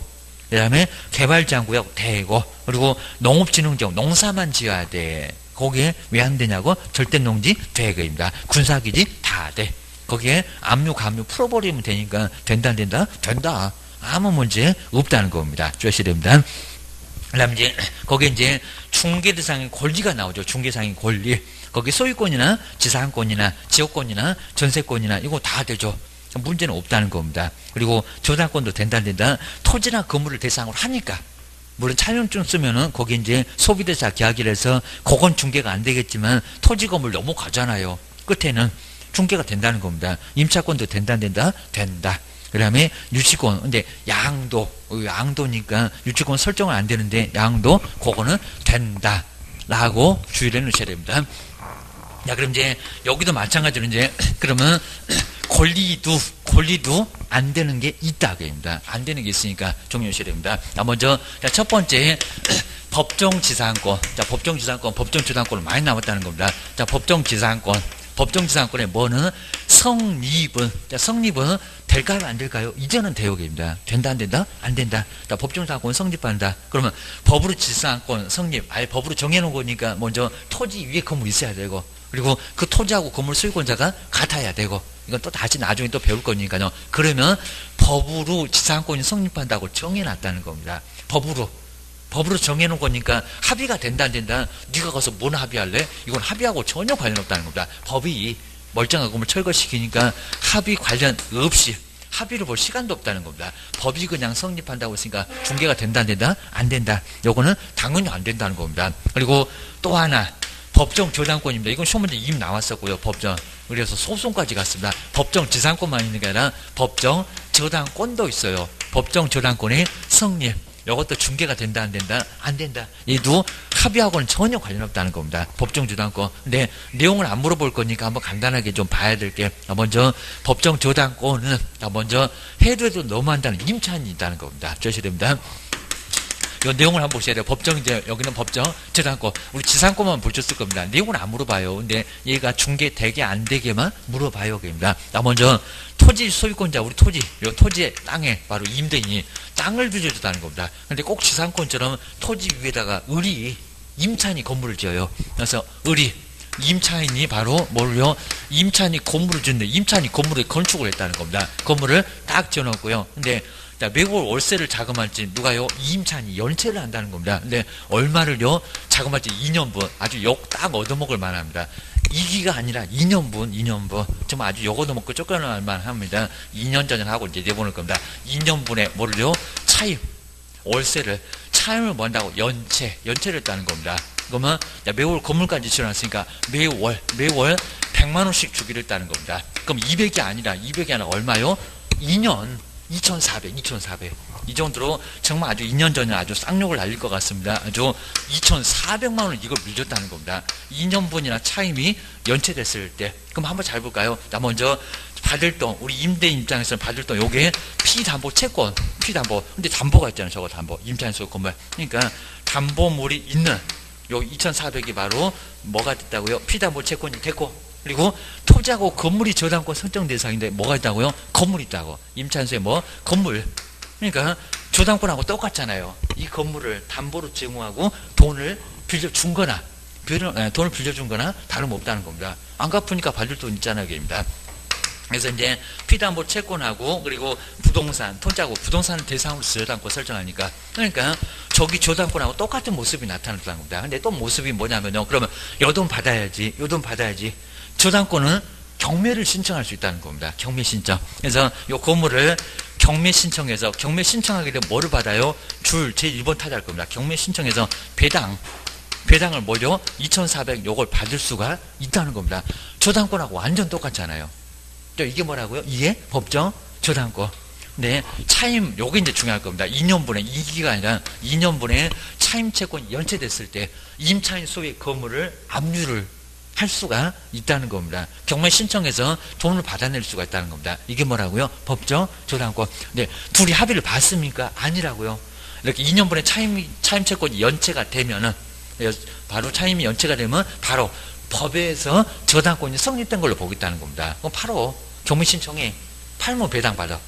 그 다음에 개발장구역 되고, 그리고 농업진흥지역 농사만 지어야 돼. 거기에 왜 안 되냐고. 절대농지 되고입니다. 군사기지 다 돼. 거기에 압류 감류 풀어버리면 되니까 된다 안 된다? 된다. 아무 문제 없다는 겁니다. 주셔야 됩니다. 그다음 이제 거기에 이제 중개대상의 권리가 나오죠. 중개상의 권리. 거기 소유권이나 지상권이나 지역권이나 전세권이나 이거 다 되죠. 문제는 없다는 겁니다. 그리고 저당권도 된다 안 된다. 토지나 건물을 대상으로 하니까. 물론 차용증 쓰면은 거기 이제 소비대사 계약이라 해서 그건 중개가 안 되겠지만 토지 건물 너무 가잖아요. 끝에는 중개가 된다는 겁니다. 임차권도 된다 안 된다? 된다. 그 다음에 유치권. 근데 양도니까 유치권 설정은 안 되는데 양도 그거는 된다 라고 주의를 해놓으셔야 됩니다. 자, 그럼 이제 여기도 마찬가지로 이제 그러면 권리도 안 되는 게 있다 그입니다. 안 되는 게 있으니까 정리하셔야 됩니다. 자, 먼저 첫 번째 법정지상권. 자, 법정지상권, 법정저당권은 많이 남았다는 겁니다. 자, 법정지상권에 뭐는 성립은. 자, 성립은 될까요 안 될까요? 이제는 대역입니다. 된다 안 된다? 안 된다. 자, 법정지상권 성립한다. 그러면 법으로 지상권 성립. 아예 법으로 정해놓은 거니까 먼저 토지 위에 건물 있어야 되고, 그리고 그 토지하고 건물 소유권자가 같아야 되고, 이건 또 다시 나중에 또 배울 거니까요. 그러면 법으로 지상권이 성립한다고 정해놨다는 겁니다. 법으로 정해놓은 거니까 합의가 된다 안 된다. 네가 가서 뭔 합의할래? 이건 합의하고 전혀 관련 없다는 겁니다. 법이 멀쩡한 건물 철거시키니까 합의 관련 없이 합의를 볼 시간도 없다는 겁니다. 법이 그냥 성립한다고 했으니까 중개가 된다 안 된다? 안 된다. 요거는 당연히 안 된다는 겁니다. 그리고 또 하나 법정 저당권입니다. 이건 시험 문제 이미 나왔었고요. 법정. 그래서 소송까지 갔습니다. 법정 지상권만 있는 게 아니라 법정 저당권도 있어요. 법정 저당권의 성립. 이것도 중개가 된다 안 된다? 안 된다. 얘도 합의하고는 전혀 관련 없다는 겁니다. 법정 저당권. 근데 내용을 안 물어볼 거니까 한번 간단하게 좀 봐야 될 게, 먼저 법정 저당권은 먼저 해도 너무한다는 임차인이 있다는 겁니다. 주셔야 됩니다. 이 내용을 한번 보셔야 돼요. 이제 여기는 법정 저당권. 우리 지상권만 보셨을 겁니다. 내용은 안 물어봐요. 근데 얘가 중개 되게 안 되게만 물어봐요. 그입니다. 먼저 토지 소유권자, 우리 요 토지의 땅에 바로 임대인이 땅을 빌려줬다는 겁니다. 근데 꼭 지상권처럼 토지 위에다가 임차인이 건물을 지어요. 그래서 임차인이 바로 임차인이 건물을 짓는데 임차인이 건물을 건축을 했다는 겁니다. 건물을 딱 지어놓고요. 근데 매월 월세를 자금할지 누가요? 임차인이 연체를 한다는 겁니다. 근데 얼마를요? 자금할지 2년분. 아주 욕 딱 얻어먹을 만합니다. 2기가 아니라 2년분. 정말 아주 욕 얻어먹고 쫓겨날 만합니다. 2년 전에 하고 이제 내보낼 겁니다. 2년분에 뭐를요? 차임을 뭔다고? 연체를 했다는 겁니다. 그러면 매월 건물까지 지어놨으니까 매월 100만 원씩 주기로 했다는 겁니다. 그럼 200이 아니라 얼마요? 2년 2,400. 이 정도로 정말 아주 2년 전에 아주 쌍욕을 날릴 것 같습니다. 아주 2,400만 원 이걸 밀렸다는 겁니다. 2년분이나 차임이 연체됐을 때. 그럼 한번 잘 볼까요? 먼저 받을 돈, 우리 임대인 입장에서는 받을 돈, 요게 피담보 채권, 피담보. 근데 담보가 있잖아요. 저거 담보. 임차인 소유 건물. 그러니까 담보물이 있는 요 2,400이 바로 뭐가 됐다고요? 피담보 채권이 됐고, 그리고 토지하고 건물이 저당권 선정 대상인데 뭐가 있다고요? 건물이 있다고. 임차인소에 건물. 그러니까 저당권하고 똑같잖아요. 이 건물을 담보로 제공하고 돈을 빌려준 거나 다름없다는 겁니다. 안 갚으니까 받을 돈 있잖아요. 입니다. 그래서 이제 피담보 채권하고 그리고 부동산, 토지하고 부동산을 대상으로 저당권 설정하니까, 그러니까 저기 저당권하고 똑같은 모습이 나타났다는 겁니다. 근데 또 모습이 뭐냐면요. 그러면 요 돈 받아야지. 저당권은 경매를 신청할 수 있다는 겁니다. 경매 신청. 그래서 요 건물을 경매 신청해서 경매 신청하게 되면 뭐를 받아요? 제1번 타자할 겁니다. 경매 신청해서 배당을 2,400 요걸 받을 수가 있다는 겁니다. 저당권하고 완전 똑같잖아요. 이게 뭐라고요? 이게 법정 저당권. 네, 차임, 요게 이제 중요할 겁니다. 2년분에, 2기가 아니라 2년분에 차임 채권이 연체됐을 때 임차인 소유의 건물을 압류를 할 수가 있다는 겁니다. 경매 신청해서 돈을 받아낼 수가 있다는 겁니다. 이게 뭐라고요? 법정 저당권. 네, 둘이 합의를 봤습니까? 아니라고요. 이렇게 2년분에 차임 채권이 연체가 되면은, 바로 차임이 연체가 되면 바로 법에서 저당권이 성립된 걸로 보겠다는 겁니다. 그럼 바로 경매 신청에 팔모 배당 받아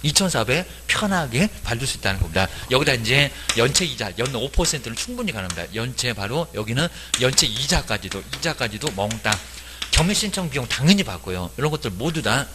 2,400 편하게 받을 수 있다는 겁니다. 여기다 이제 연체 이자, 연 5%는 충분히 가능합니다. 연체 바로 여기는 연체 이자까지도 몽땅. 경매 신청 비용 당연히 받고요. 이런 것들 모두 다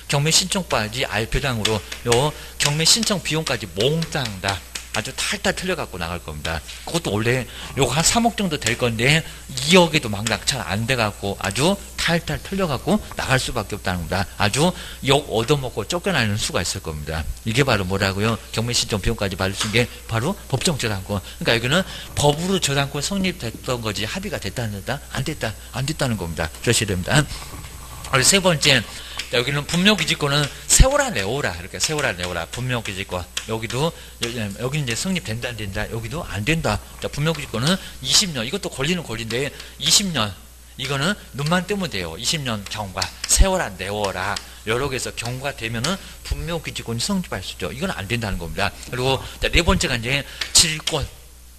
경매 신청까지 알표당으로 요 경매 신청 비용까지 몽땅 다 아주 탈탈 틀려갖고 나갈 겁니다. 그것도 원래 요거 한 3억 정도 될 건데 2억에도 망락 잘 안 돼갖고 아주 탈탈 틀려갖고 나갈 수밖에 없다는 겁니다. 아주 욕 얻어먹고 쫓겨나는 수가 있을 겁니다. 이게 바로 뭐라고요? 경매 신청 비용까지 받을 수 있는 게 바로 법정 저당권. 그러니까 여기는 법으로 저당권 성립됐던 거지 합의가 됐다는 다 안 됐다는 겁니다. 그러셔야 됩니다. 세 번째, 여기는 분묘기지권은 세워라 내워라. 이렇게 세워라 내워라. 분묘기지권. 여기도, 여기 이제 성립된다 안 된다. 여기도 안 된다. 자, 분묘기지권은 20년. 이것도 권리는 권리인데 20년. 이거는 눈만 뜨면 돼요. 20년 경과. 세워라 내워라. 여러 개에서 경과되면은 분묘기지권이 성립할 수 있죠. 이건 안 된다는 겁니다. 그리고 네 번째가 이제 질권.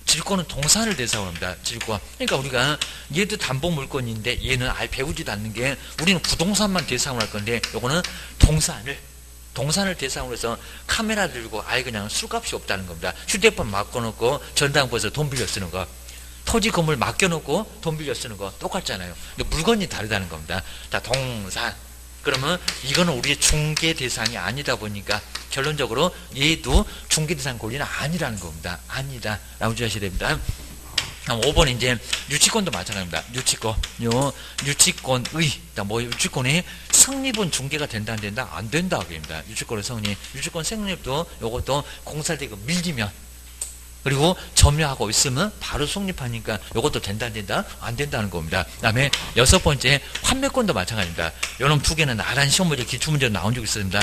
질권은 동산을 대상으로 합니다. 질권. 그러니까 우리가 얘도 담보물권인데 얘는 아예 배우지도 않는 게 우리는 부동산만 대상으로 할 건데 요거는 동산을 대상으로 해서 카메라 들고 아예 그냥 술값이 없다는 겁니다. 휴대폰 맡겨놓고 전당포에서 돈 빌려 쓰는 거. 토지 건물 맡겨놓고 돈 빌려 쓰는 거 똑같잖아요. 근데 물건이 다르다는 겁니다. 자, 동산. 그러면 이거는 우리의 중개 대상이 아니다 보니까 결론적으로 얘도 중개 대상 권리는 아니라는 겁니다. 아니다. 라고 주셔야 됩니다. 5번 이제 유치권도 마찬가지입니다. 유치권. 유치권의, 유치권이 성립은 중개가 된다, 안 된다? 안 된다. 그럽니다. 유치권의 성립. 유치권 성립도 요것도 공사대금 밀리면 그리고 점유하고 있으면 바로 성립하니까 이것도 된다 안 된다? 안 된다는 겁니다. 그 다음에 6번째 환매권도 마찬가지입니다. 요놈 두 개는 나란 시험 문제 기출문제로 나온 적이 있습니다.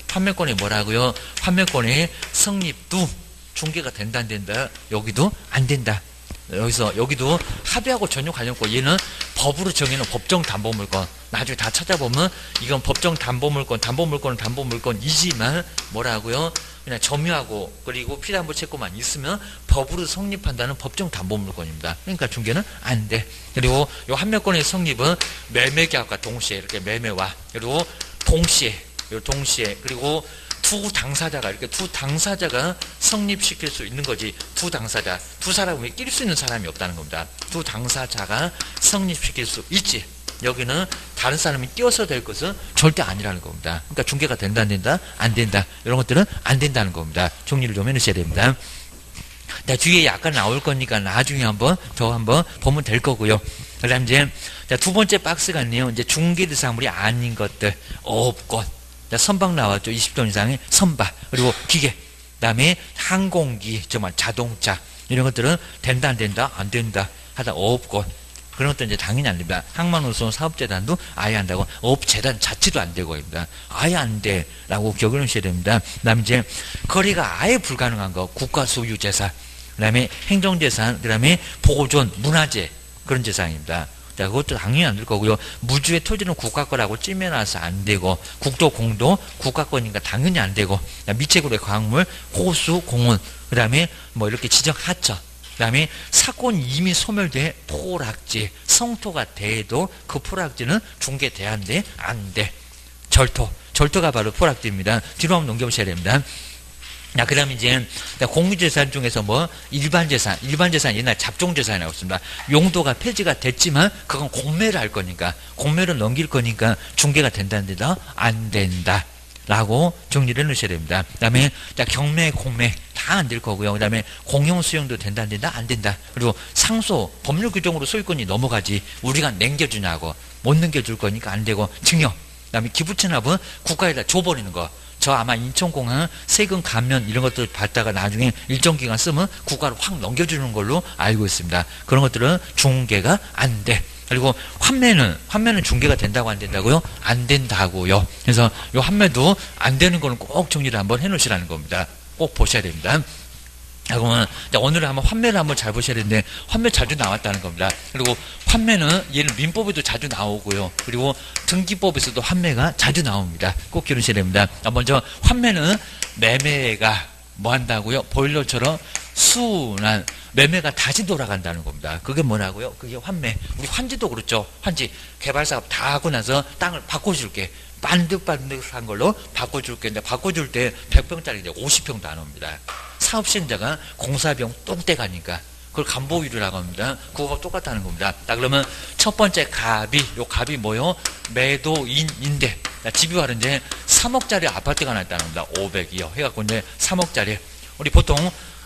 환매권이 뭐라고요? 환매권의 성립도 중개가 된다 안 된다? 여기도 안 된다. 여기도 합의하고 전용 관련권, 얘는 법으로 정해놓은 법정 담보물권. 나중에 다 찾아보면 이건 법정 담보물권, 담보물권은 담보물권이지만 뭐라고요? 그냥 점유하고 그리고 피담보 채권만 있으면 법으로 성립한다는 법정 담보물권입니다. 그러니까 중개는 안 돼. 그리고 요 환매권의 성립은 매매계약과 동시에 이렇게 매매와 그리고 동시에 그리고 두 당사자가 성립시킬 수 있는 거지. 두 사람이 낄 수 있는 사람이 없다는 겁니다. 두 당사자가 성립시킬 수 있지. 여기는 다른 사람이 끼어서 될 것은 절대 아니라는 겁니다. 그러니까 중개가 된다 안 된다? 안 된다. 이런 것들은 안 된다는 겁니다. 정리를 좀 해놓으셔야 됩니다. 자, 뒤에 약간 나올 거니까 나중에 한번 보면 될 거고요. 그 다음 이제 두 번째 박스가 있네요. 이제 중개대상물이 아닌 것들, 업권. 선박 나왔죠. 20톤 이상의 선박. 그리고 기계. 그 다음에 항공기, 정말 자동차. 이런 것들은 된다, 안 된다? 안 된다. 하다 업권. 그런 것도 이제 당연히 안 됩니다. 항만운송 사업재단도 아예 안 되고, 업재단 자체도 안 되고, 입니다. 아예 안 돼. 라고 기억을 하셔야 됩니다. 그 다음에 이제 거래가 아예 불가능한 거. 국가 소유 재산. 그 다음에 행정재산. 그 다음에 보존, 문화재. 그런 재산입니다. 자, 그것도 당연히 안 될 거고요. 무주의 토지는 국가 거라고 찜해놔서 안 되고, 국도, 공도 국가 거니까 당연히 안 되고, 미채굴의 광물, 호수, 공원, 그 다음에 뭐 이렇게 지정 하천, 그 다음에 사건이 이미 소멸돼 포락지, 성토가 돼도 그 포락지는 중개돼야 안 돼. 절토가 바로 포락지입니다. 뒤로 한번 넘겨보셔야 됩니다. 자, 그 다음에 이제, 공유재산 중에서 일반재산 옛날 잡종재산이라고 했습니다. 용도가 폐지가 됐지만, 그건 공매를 할 거니까, 공매를 넘길 거니까, 중개가 된다, 안 된다. 라고 정리를 해놓으셔야 됩니다. 그 다음에, 경매, 공매, 다 안 될 거고요. 그 다음에, 공용 수용도 된다, 안 된다. 그리고 상소, 법률 규정으로 소유권이 넘어가지, 우리가 남겨주냐고, 못 넘겨줄 거니까 안 되고, 증여. 그 다음에 기부채납은 국가에다 줘버리는 거. 저 아마 인천공항 세금 감면 이런 것들 받다가 나중에 일정 기간 쓰면 국가로 확 넘겨주는 걸로 알고 있습니다. 그런 것들은 중개가 안 돼. 그리고 환매는 중개가 된다고 안 된다고요? 안 된다고요. 그래서 요 환매도 안 되는 거는 꼭 정리를 한번 해 놓으시라는 겁니다. 꼭 보셔야 됩니다. 그러면 오늘은 한번 환매를 한번 잘 보셔야 되는데, 환매 자주 나왔다는 겁니다. 그리고 환매는 얘는 민법에도 자주 나오고요. 그리고 등기법에서도 환매가 자주 나옵니다. 꼭 기억하셔야 됩니다. 먼저 환매는 매매가 뭐 한다고요? 보일러처럼 순환, 매매가 다시 돌아간다는 겁니다. 그게 뭐라고요? 그게 환매. 우리 환지도 그렇죠. 환지 개발사업 다 하고 나서 땅을 바꿔줄게. 반듯반듯한 걸로 바꿔줄게. 근데 바꿔줄 때 100평짜리 이제 50평도 안 옵니다. 사업 시행자가 공사비용 똥대 가니까 그걸 간보유료라고 합니다. 그거 똑같다는 겁니다. 자, 그러면 첫 번째 갑이, 요 갑이 뭐요? 매도인인데, 집이 바로 이제 3억짜리 아파트가 났다는 겁니다. 500이요. 해갖고 이제 3억짜리. 우리 보통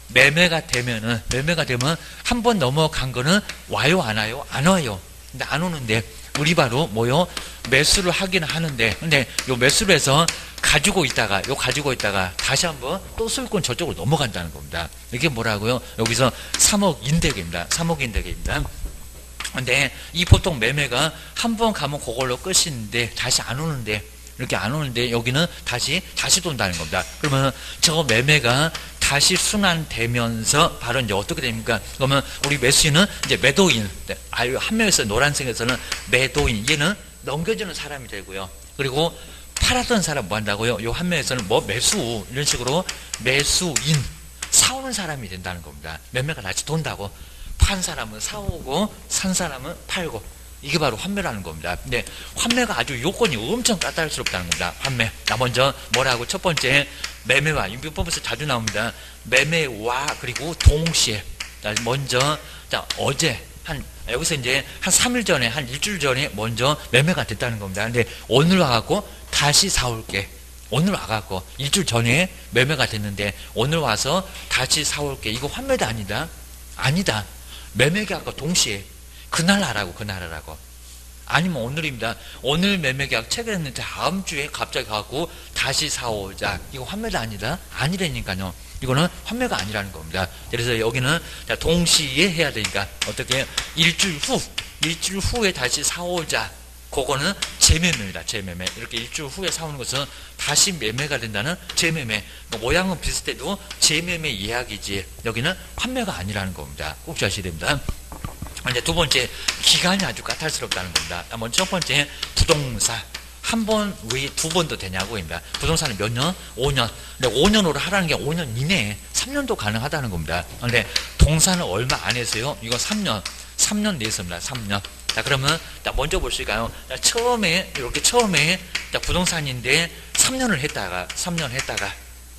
매매가 되면 한 번 넘어간 거는 와요, 안 와요? 안 와요. 근데 안 오는데, 우리 바로 뭐요? 매수를 하기는 하는데, 근데 요 매수를 해서 가지고 있다가 다시 한번 또 소유권 저쪽으로 넘어간다는 겁니다. 이게 뭐라고요? 여기서 3억 인대계입니다. 3억 인대계입니다. 근데 이 보통 매매가 한 번 가면 그걸로 끝인데 다시 안 오는데, 이렇게 안 오는데 여기는 다시 돈다는 겁니다. 그러면 저 매매가 다시 순환되면서 바로 이제 어떻게 됩니까? 그러면 우리 매수인은 이제 매도인, 한 명에서 노란색에서는 매도인, 얘는 넘겨주는 사람이 되고요. 그리고 팔았던 사람 뭐 한다고요? 요 한 명에서는 뭐 매수, 이런 식으로 매수인, 사오는 사람이 된다는 겁니다. 매매가 다시 돈다고. 판 사람은 사오고 산 사람은 팔고, 이게 바로 환매라는 겁니다. 근데 환매가 아주 요건이 엄청 까다롭다는 겁니다. 환매. 먼저 뭐라고? 첫 번째 매매와, 민법에서 자주 나옵니다. 매매와 그리고 동시에. 먼저 어제 여기서 이제 한 3일 전에, 한 일주일 전에 먼저 매매가 됐다는 겁니다. 근데 오늘 와갖고 다시 사올게. 오늘 와갖고 일주일 전에 매매가 됐는데 오늘 와서 다시 사올게. 이거 환매도 아니다. 매매계약과 동시에 그날 하라고. 아니면 오늘입니다. 오늘 매매계약 체결했는데 다음 주에 갑자기 가고 다시 사오자. 이거 환매도 아니라니까요. 이거는 환매가 아니라는 겁니다. 그래서 여기는 동시에 해야 되니까 어떻게 일주일 후에 다시 사오자. 그거는 재매매입니다. 재매매. 이렇게 일주일 후에 사오는 것은 다시 매매가 된다는 재매매. 모양은 비슷해도 재매매 이야기지. 여기는 환매가 아니라는 겁니다. 꼭 아셔야 됩니다. 이제 두 번째, 기간이 아주 까탈스럽다는 겁니다. 먼저 첫 번째, 부동산. 한 번 왜 두 번도 되냐고입니다. 부동산은 몇 년? 5년. 근데 5년으로 하라는 게 5년 이내에 3년도 가능하다는 겁니다. 근데 동산은 얼마 안 해서요? 이거 3년 내에서입니다. 3년. 자, 그러면 먼저 보실까요? 처음에 부동산인데 3년을 했다가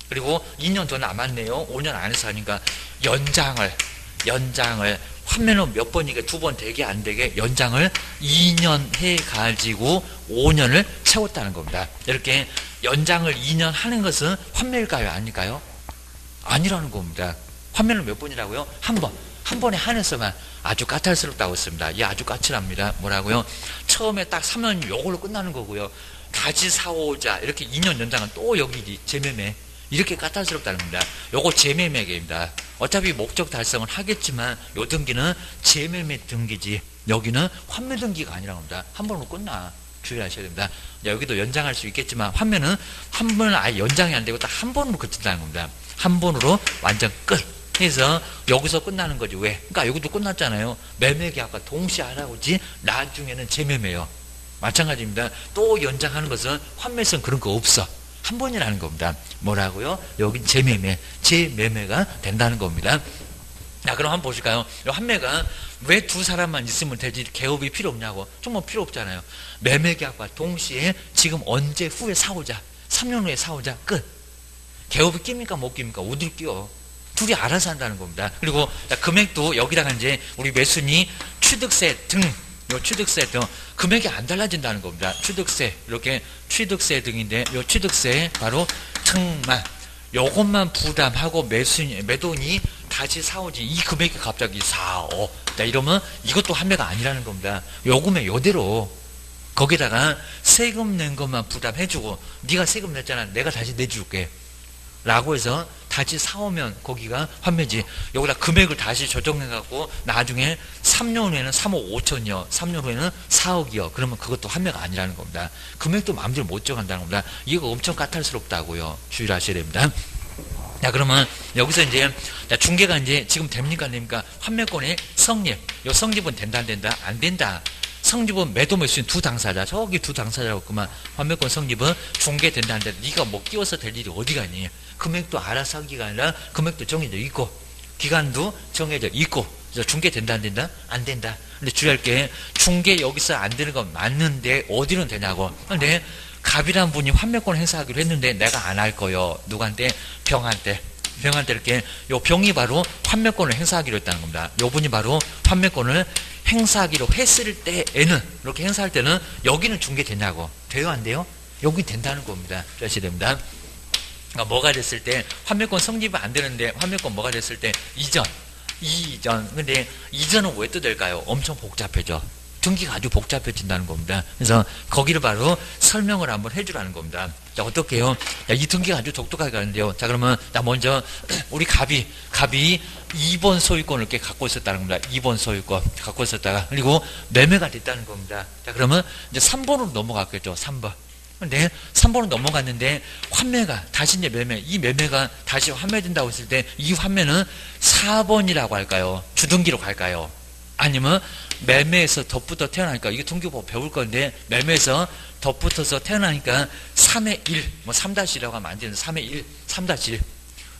그리고 2년 더 남았네요. 5년 안에서 하니까 연장을 환매는 몇 번이게 두 번 되게 안 되게 연장을 2년 해가지고 5년을 채웠다는 겁니다. 이렇게 연장을 2년 하는 것은 환매일까요? 아닐까요? 아니라는 겁니다. 환매는 몇 번이라고요? 한 번에 한해서만 아주 까탈스럽다고 했습니다. 이 아주 까칠합니다. 뭐라고요? 처음에 딱 3년 요걸로 끝나는 거고요. 다시 사오자 이렇게 2년 연장은 또 여기 재매매 이렇게 까탈스럽다는 겁니다. 요거 재매매계입니다. 어차피 목적 달성은 하겠지만 요 등기는 재매매 등기지 여기는 환매 등기가 아니라고 합니다. 한 번으로 끝나. 주의하셔야 됩니다. 여기도 연장할 수 있겠지만 환매는 한 번은 아예 연장이 안 되고 딱 한 번으로 그친다는 겁니다. 한 번으로 완전 끝 해서 여기서 끝나는 거지. 왜? 그러니까 여기도 끝났잖아요. 매매계약과 동시에 하라고지 나중에는 재매매요. 마찬가지입니다. 또 연장하는 것은 환매성 그런 거 없어. 한 번이라는 겁니다. 뭐라고요? 여기 재매매가 된다는 겁니다. 자, 그럼 한번 보실까요? 환매가 왜 두 사람만 있으면 되지? 개업이 필요 없냐고. 정말 필요 없잖아요. 매매계약과 동시에 지금 언제 후에 사오자. 3년 후에 사오자. 끝. 개업이 낍니까? 못 낍니까? 어딜 끼워? 둘이 알아서 한다는 겁니다. 그리고 금액도 여기다가 이제 우리 매수인이 취득세 등 요 취득세 등 금액이 안 달라진다는 겁니다. 취득세 이렇게 취득세 등인데 요 취득세 바로 등만 요것만 부담하고 매도인이 다시 사오지 이 금액이 갑자기 4, 5 이러면 이것도 환매가 아니라는 겁니다. 요금에 요대로 거기다가 세금 낸 것만 부담해주고 네가 세금 냈잖아 내가 다시 내줄게 라고 해서 다시 사오면 거기가 환매지. 여기다 금액을 다시 조정해갖고 나중에 3년 후에는 3억 5천이요. 3년 후에는 4억이요. 그러면 그것도 환매가 아니라는 겁니다. 금액도 마음대로 못 정한다는 겁니다. 이거 엄청 까탈스럽다고요. 주의를 하셔야 됩니다. 자, 그러면 여기서 이제 중개가 이제 지금 됩니까 안 됩니까? 환매권의 성립. 요 성립은 된다 안 된다? 안 된다. 성립은 매도 매수인 두 당사자, 저기 두 당사자라고 그만. 환매권 성립은 중개된다 안 된다. 네가 뭐 끼워서 될 일이 어디가 있니? 금액도 알아서 하기가 아니라 금액도 정해져 있고 기간도 정해져 있고 중개된다 안 된다? 안 된다. 근데 주의할 게 중개 여기서 안 되는 건 맞는데 어디는 되냐고. 근데 갑이란 분이 환매권 행사하기로 했는데 내가 안 할 거요. 누구한테? 병한테 이렇게 요 병이 바로 환매권을 행사하기로 했다는 겁니다. 요 분이 바로 환매권을 행사하기로 했을 때에는 이렇게 행사할 때는 여기는 중개되냐고. 돼요 안 돼요? 여기 된다는 겁니다. 아셔야 됩니다. 그러니까 뭐가 됐을 때 환매권 성립이 안 되는데 환매권 뭐가 됐을 때 이전. 근데 이전은 왜 또 될까요? 엄청 복잡해져. 등기가 아주 복잡해진다는 겁니다. 그래서 거기를 바로 설명을 한번 해주라는 겁니다. 자, 어떻게 해요? 야, 이 등기가 아주 독특하게 가는데요. 자, 그러면 나 먼저 우리 갑이 2번 소유권을 이렇게 갖고 있었다는 겁니다. 2번 소유권 갖고 있었다가 그리고 매매가 됐다는 겁니다. 자, 그러면 이제 3번으로 넘어갔겠죠. 3번. 근데 3번으로 넘어갔는데 환매가 다시 이제 이 매매가 다시 환매된다고 했을 때 이 환매는 4번이라고 할까요? 주등기로 갈까요? 아니면 매매에서 덧붙어 태어나니까 이게 등기법 배울 건데 매매에서 덧붙어서 태어나니까 3의 1, 뭐 3-1이라고 하면 안 되는 3의 1, 3-1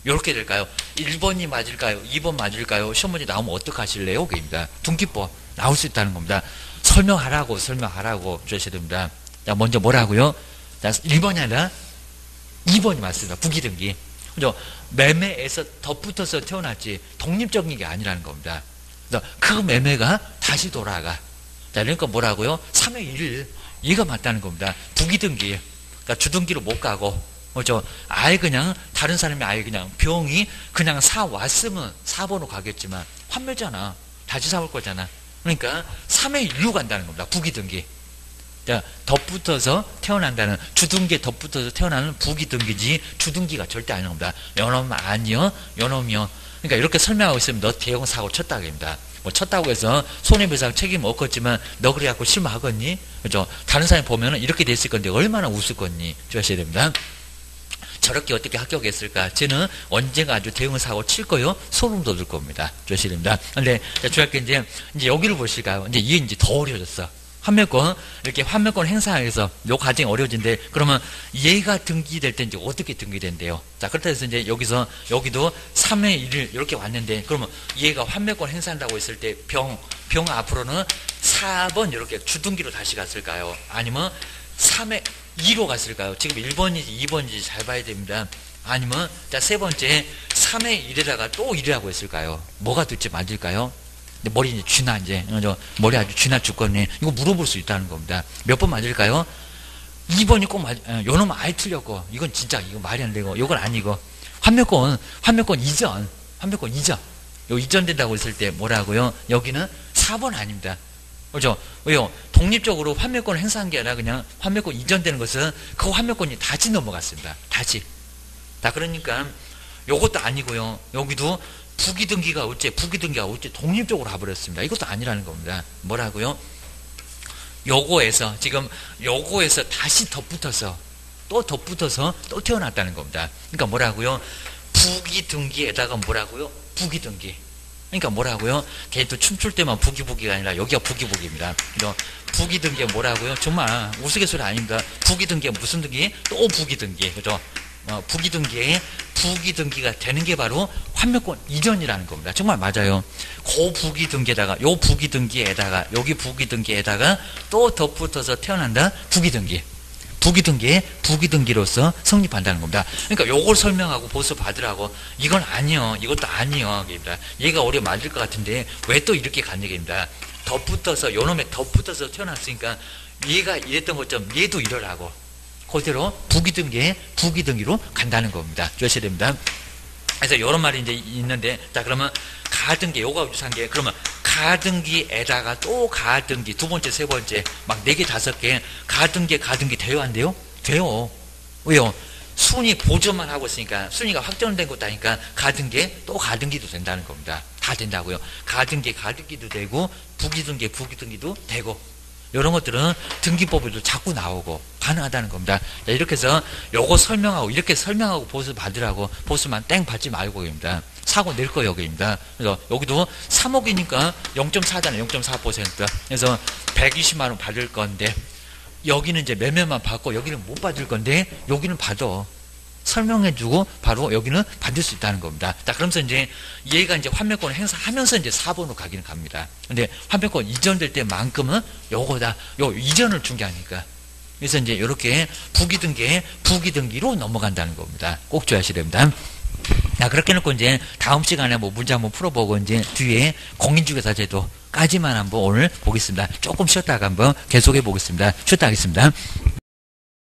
이렇게 될까요? 1번이 맞을까요? 2번 맞을까요? 시험 문제 나오면 어떡하실래요? 그입니다. 등기법 나올 수 있다는 겁니다. 설명하라고 주셔야 됩니다. 자, 먼저 뭐라고요? 자, 1번이 아니라 2번이 맞습니다. 부기등기. 그죠? 매매에서 덧붙어서 태어났지 독립적인 게 아니라는 겁니다. 그 매매가 다시 돌아가. 자, 그러니까 뭐라고요? 3의 1. 이가 맞다는 겁니다. 부기등기. 그러니까 주등기로 못 가고, 그죠? 아예 그냥, 다른 사람이 아예 그냥 병이 그냥 사왔으면 4번으로 가겠지만, 환매잖아. 다시 사올 거잖아. 그러니까 3의 1로 간다는 겁니다. 부기등기. 자, 덧붙어서 태어난다는, 주등기에 덧붙어서 태어나는 부기등기지, 주등기가 절대 아닌 겁니다. 요놈 아니요, 요놈이요. 그러니까 이렇게 설명하고 있으면 너 대형 사고 쳤다고 합니다. 뭐 쳤다고 해서 손해배상 책임 없겠지만 너 그래갖고 실망하겠니? 그죠? 다른 사람이 보면은 이렇게 됐을 건데 얼마나 웃을 거니? 주셔야 됩니다. 저렇게 어떻게 합격했을까? 쟤는 언젠가 아주 대형 사고 칠 거요? 소름 돋을 겁니다. 주셔야 됩니다. 근데 주할 게 이제 여기를 보실까요? 이제 이게 이제 더 어려워졌어. 환매권, 이렇게 환매권 행사해서 요 과정이 어려워진데, 그러면 얘가 등기될 때 이제 어떻게 등기된대요? 자, 그렇다 해서 이제 여기도 3의 1을 이렇게 왔는데, 그러면 얘가 환매권 행사한다고 했을 때 병 앞으로는 4번 이렇게 주등기로 다시 갔을까요? 아니면 3의 2로 갔을까요? 지금 1번인지 2번인지 잘 봐야 됩니다. 아니면, 자, 세 번째, 3의 1에다가 또 1이라고 했을까요? 뭐가 둘째 맞을까요? 머리 이제 쥐나 이제 머리 아주 쥐나 죽겠네. 이거 물어볼 수 있다는 겁니다. 몇 번 맞을까요? 2번이 꼭 요놈은 아예 틀렸고 이건 진짜 이거 말이 안 되고 이건 아니고 환매권 이전 요 이전된다고 했을 때 뭐라고요? 여기는 4번 아닙니다. 그렇죠? 왜요? 독립적으로 환매권을 행사한 게 아니라 그냥 환매권 이전되는 것은 그 환매권이 다시 넘어갔습니다. 다시. 자, 그러니까 요것도 아니고요. 여기도 부기등기가 어째 독립적으로 가버렸습니다. 이것도 아니라는 겁니다. 뭐라고요? 요거에서 다시 덧붙어서 또 태어났다는 겁니다. 그러니까 뭐라고요? 부기등기에다가 뭐라고요? 부기등기. 그러니까 뭐라고요? 걔도 춤출 때만 부기부기가 아니라 여기가 부기부기입니다. 부기등기에 뭐라고요? 정말 우스갯소리 아닙니다. 부기등기에 무슨 등기? 또 부기등기. 그죠? 부기등기가 되는 게 바로 환매권 이전이라는 겁니다. 정말 맞아요. 그 부기등기에다가, 여기 부기등기에다가 또 덧붙어서 태어난다? 부기등기로서 성립한다는 겁니다. 그러니까 요걸 설명하고 보수 받으라고, 이건 아니요, 이것도 아니요. 얘가 오히려 맞을 것 같은데, 왜 또 이렇게 간 얘기입니다. 요놈에 덧붙어서 태어났으니까, 얘가 이랬던 것처럼 얘도 이러라고. 그대로 부기등기로 간다는 겁니다. 주셔야 됩니다. 그래서 이런 말이 이제 있는데, 자, 그러면 가등기, 요가 유사한 게, 그러면 가등기에다가 또 가등기, 두 번째, 세 번째, 막 4개, 5개, 가등기 돼요, 안 돼요? 돼요. 왜요? 순위 보조만 하고 있으니까 순위가 확정된 것도 아니까 가등기 또 가등기도 된다는 겁니다. 다 된다고요. 가등기도 되고 부기등기도 되고 이런 것들은 등기법에도 자꾸 나오고 가능하다는 겁니다. 자, 이렇게 해서 요거 설명하고 이렇게 설명하고 보수 받으라고 보수만 땡 받지 말고 입니다. 사고 낼 거 여기입니다. 그래서 여기도 3억이니까 0.4잖아요. 0.4%. 그래서 120만 원 받을 건데 여기는 이제 매매만 받고 여기는 못 받을 건데 여기는 받아. 설명해주고 바로 여기는 받을 수 있다는 겁니다. 자, 그러면서 이제 얘가 이제 환매권을 행사하면서 이제 4번으로 가기는 갑니다. 근데 환매권 이전될 때만큼은 요거다. 요 이전을 준 게 아니까. 그래서 이제 이렇게 부기등기로 넘어간다는 겁니다. 꼭 주의하셔야 됩니다. 자, 그렇게 해놓고 이제 다음 시간에 뭐 문제 한번 풀어보고 이제 뒤에 공인중개사제도까지만 한번 오늘 보겠습니다. 조금 쉬었다가 한번 계속해 보겠습니다. 쉬었다 하겠습니다.